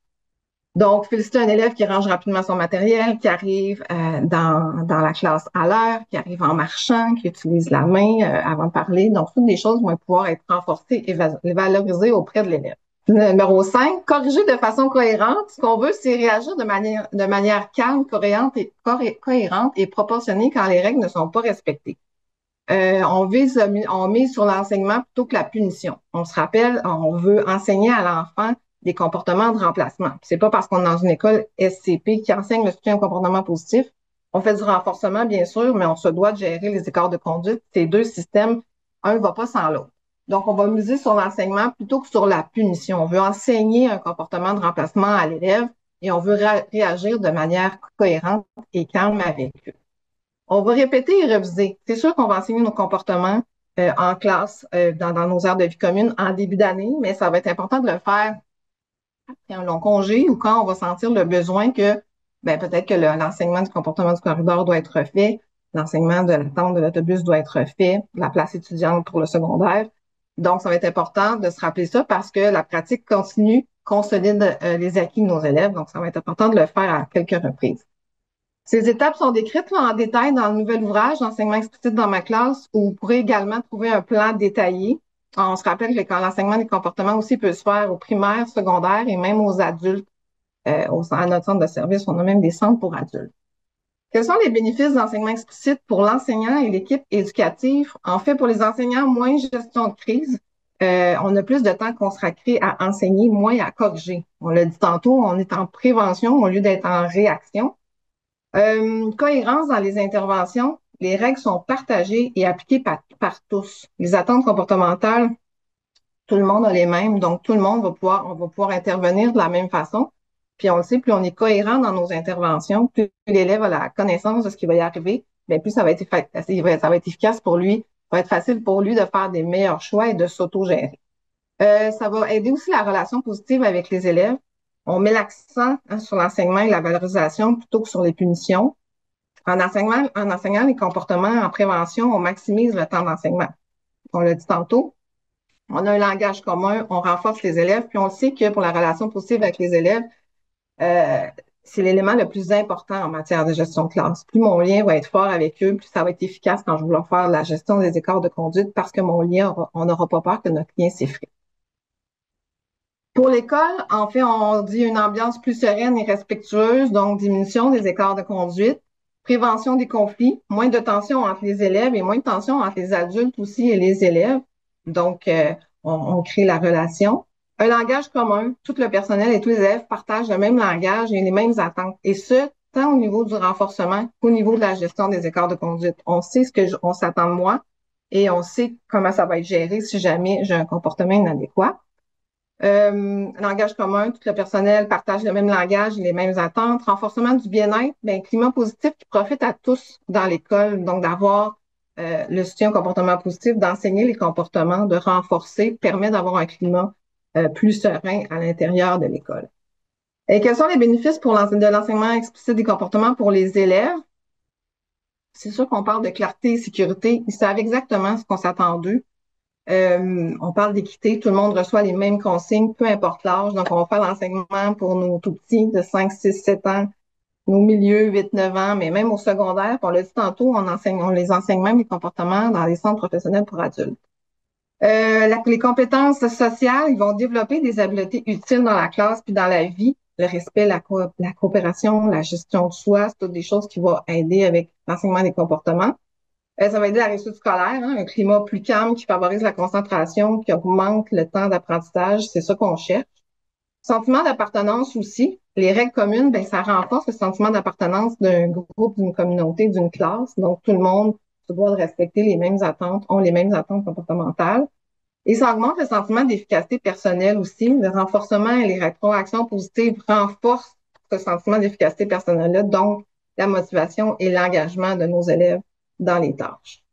Donc, féliciter un élève qui range rapidement son matériel, qui arrive dans la classe à l'heure, qui arrive en marchant, qui utilise la main avant de parler. Donc, toutes des choses vont pouvoir être renforcées et valorisées auprès de l'élève. Numéro 5, corriger de façon cohérente. Ce qu'on veut, c'est réagir de manière calme, cohérente et proportionnée quand les règles ne sont pas respectées. On mise sur l'enseignement plutôt que la punition. On se rappelle, on veut enseigner à l'enfant des comportements de remplacement. C'est pas parce qu'on est dans une école SCP qui enseigne le soutien au comportement positif. On fait du renforcement, bien sûr, mais on se doit de gérer les écarts de conduite. Ces deux systèmes, un ne va pas sans l'autre. Donc, on va miser sur l'enseignement plutôt que sur la punition. On veut enseigner un comportement de remplacement à l'élève et on veut réagir de manière cohérente et calme avec eux. On va répéter et réviser. C'est sûr qu'on va enseigner nos comportements en classe, dans nos aires de vie commune en début d'année, mais ça va être important de le faire après un long congé ou quand on va sentir le besoin que peut-être que l'enseignement du comportement du corridor doit être fait, l'enseignement de l'attente de l'autobus doit être fait, la place étudiante pour le secondaire. Donc, ça va être important de se rappeler ça parce que la pratique continue consolide les acquis de nos élèves. Donc, ça va être important de le faire à quelques reprises. Ces étapes sont décrites en détail dans le nouvel ouvrage d'enseignement explicite dans ma classe où vous pourrez également trouver un plan détaillé. On se rappelle que l'enseignement des comportements aussi peut se faire aux primaires, secondaires et même aux adultes. À notre centre de service, on a même des centres pour adultes. Quels sont les bénéfices d'enseignement explicite pour l'enseignant et l'équipe éducative? En fait, pour les enseignants, moins gestion de crise. On a plus de temps consacré à enseigner, moins à corriger. On l'a dit tantôt, on est en prévention au lieu d'être en réaction. Cohérence dans les interventions. Les règles sont partagées et appliquées par tous. Les attentes comportementales, tout le monde a les mêmes, donc tout le monde on va pouvoir intervenir de la même façon. Puis on le sait, plus on est cohérent dans nos interventions, plus l'élève a la connaissance de ce qui va y arriver, bien plus ça va être efficace pour lui, ça va être facile pour lui de faire des meilleurs choix et de s'auto-gérer. Ça va aider aussi la relation positive avec les élèves. On met l'accent sur l'enseignement et la valorisation plutôt que sur les punitions. En enseignant les comportements en prévention, on maximise le temps d'enseignement. On l'a dit tantôt, on a un langage commun, on renforce les élèves, puis on sait que pour la relation positive avec les élèves, c'est l'élément le plus important en matière de gestion de classe. Plus mon lien va être fort avec eux, plus ça va être efficace quand je vais leur faire la gestion des écarts de conduite parce que on n'aura pas peur que notre lien s'effrite. Pour l'école, en fait, on dit une ambiance plus sereine et respectueuse, donc diminution des écarts de conduite, prévention des conflits, moins de tension entre les élèves et moins de tension entre les adultes aussi et les élèves. Donc, on crée la relation. Un langage commun, tout le personnel et tous les élèves partagent le même langage et les mêmes attentes. Et ce, tant au niveau du renforcement qu'au niveau de la gestion des écarts de conduite. On sait on s'attend de moi et on sait comment ça va être géré si jamais j'ai un comportement inadéquat. Langage commun, tout le personnel partage le même langage et les mêmes attentes. Renforcement du bien-être, climat positif qui profite à tous dans l'école. Donc, d'avoir le soutien au comportement positif, d'enseigner les comportements, de renforcer, permet d'avoir un climat plus serein à l'intérieur de l'école. Et quels sont les bénéfices de l'enseignement explicite des comportements pour les élèves? C'est sûr qu'on parle de clarté et sécurité. Ils savent exactement ce qu'on s'attend d'eux. On parle d'équité, tout le monde reçoit les mêmes consignes, peu importe l'âge. Donc, on va faire l'enseignement pour nos tout petits de 5, 6, 7 ans nos milieux, 8-9 ans, mais même au secondaire. Puis on l'a dit tantôt, on les enseigne même les comportements dans les centres professionnels pour adultes. Les compétences sociales, ils vont développer des habiletés utiles dans la classe puis dans la vie. Le respect, la coopération, la gestion de soi, c'est toutes des choses qui vont aider avec l'enseignement des comportements. Ça va aider la réussite scolaire, hein, un climat plus calme qui favorise la concentration, qui augmente le temps d'apprentissage. C'est ça qu'on cherche. Sentiment d'appartenance aussi. Les règles communes, ben, ça renforce le sentiment d'appartenance d'un groupe, d'une communauté, d'une classe. Donc, tout le monde se doit de respecter les mêmes attentes, ont les mêmes attentes comportementales. Et ça augmente le sentiment d'efficacité personnelle aussi. Le renforcement et les rétroactions positives renforcent ce sentiment d'efficacité personnelle-là, donc la motivation et l'engagement de nos élèves dans les tâches.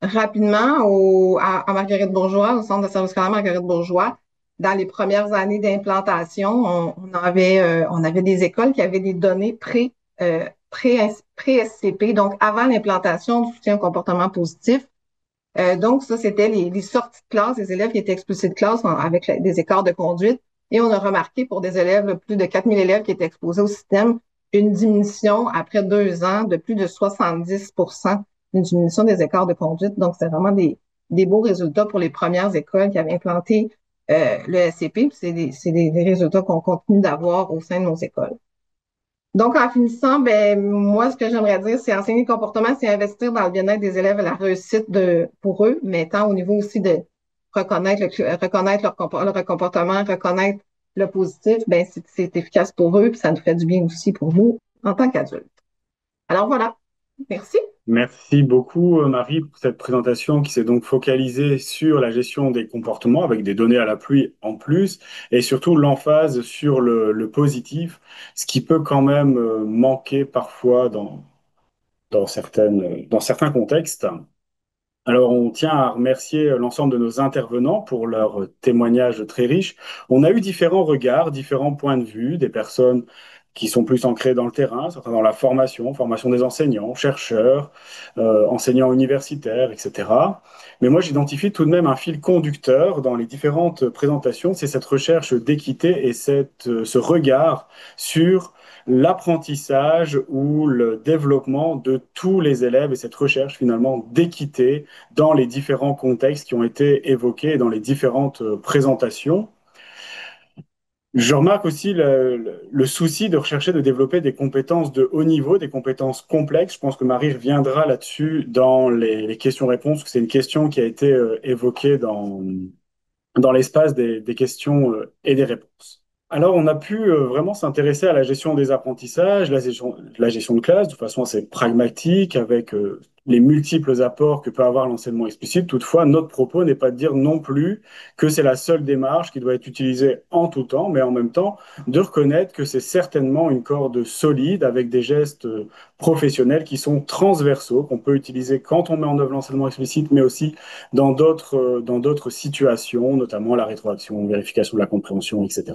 Rapidement, à Marguerite Bourgeois, au Centre de service scolaire Marguerite Bourgeois, dans les premières années d'implantation, on avait des écoles qui avaient des données pré-SCP, donc avant l'implantation du soutien au comportement positif. Donc, ça, c'était les sorties de classe, les élèves qui étaient expulsés de classe avec des écarts de conduite. Et on a remarqué pour des élèves, plus de 4000 élèves qui étaient exposés au système, une diminution après 2 ans de plus de 70%, une diminution des écarts de conduite. Donc, c'est vraiment des beaux résultats pour les premières écoles qui avaient implanté le SCP. C'est des résultats qu'on continue d'avoir au sein de nos écoles. Donc, en finissant, ben, moi, ce que j'aimerais dire, c'est enseigner le comportement, c'est investir dans le bien-être des élèves et la réussite pour eux, mais tant au niveau aussi de reconnaître leur comportement, reconnaître le positif, ben, c'est efficace pour eux, puis ça nous fait du bien aussi pour nous en tant qu'adultes. Alors voilà. Merci. Merci beaucoup, Marie, pour cette présentation qui s'est donc focalisée sur la gestion des comportements avec des données à l'appui en plus et surtout l'emphase sur le positif, ce qui peut quand même manquer parfois dans certains contextes. Alors, on tient à remercier l'ensemble de nos intervenants pour leurs témoignages très riches. On a eu différents regards, différents points de vue, des personnes qui sont plus ancrées dans le terrain, certains dans la formation des enseignants, chercheurs, enseignants universitaires, etc. Mais moi, j'identifie tout de même un fil conducteur dans les différentes présentations, c'est cette recherche d'équité et ce regard sur l'apprentissage ou le développement de tous les élèves et cette recherche finalement d'équité dans les différents contextes qui ont été évoqués dans les différentes présentations. Je remarque aussi le souci de rechercher de développer des compétences de haut niveau, des compétences complexes. Je pense que Marie reviendra là-dessus dans les questions-réponses, que c'est une question qui a été évoquée dans l'espace des questions et des réponses. Alors, on a pu vraiment s'intéresser à la gestion des apprentissages, la gestion de classe de façon assez pragmatique, avec les multiples apports que peut avoir l'enseignement explicite. Toutefois, notre propos n'est pas de dire non plus que c'est la seule démarche qui doit être utilisée en tout temps, mais en même temps de reconnaître que c'est certainement une corde solide avec des gestes professionnels qui sont transversaux, qu'on peut utiliser quand on met en œuvre l'enseignement explicite, mais aussi dans d'autres situations, notamment la rétroaction, vérification de la compréhension, etc.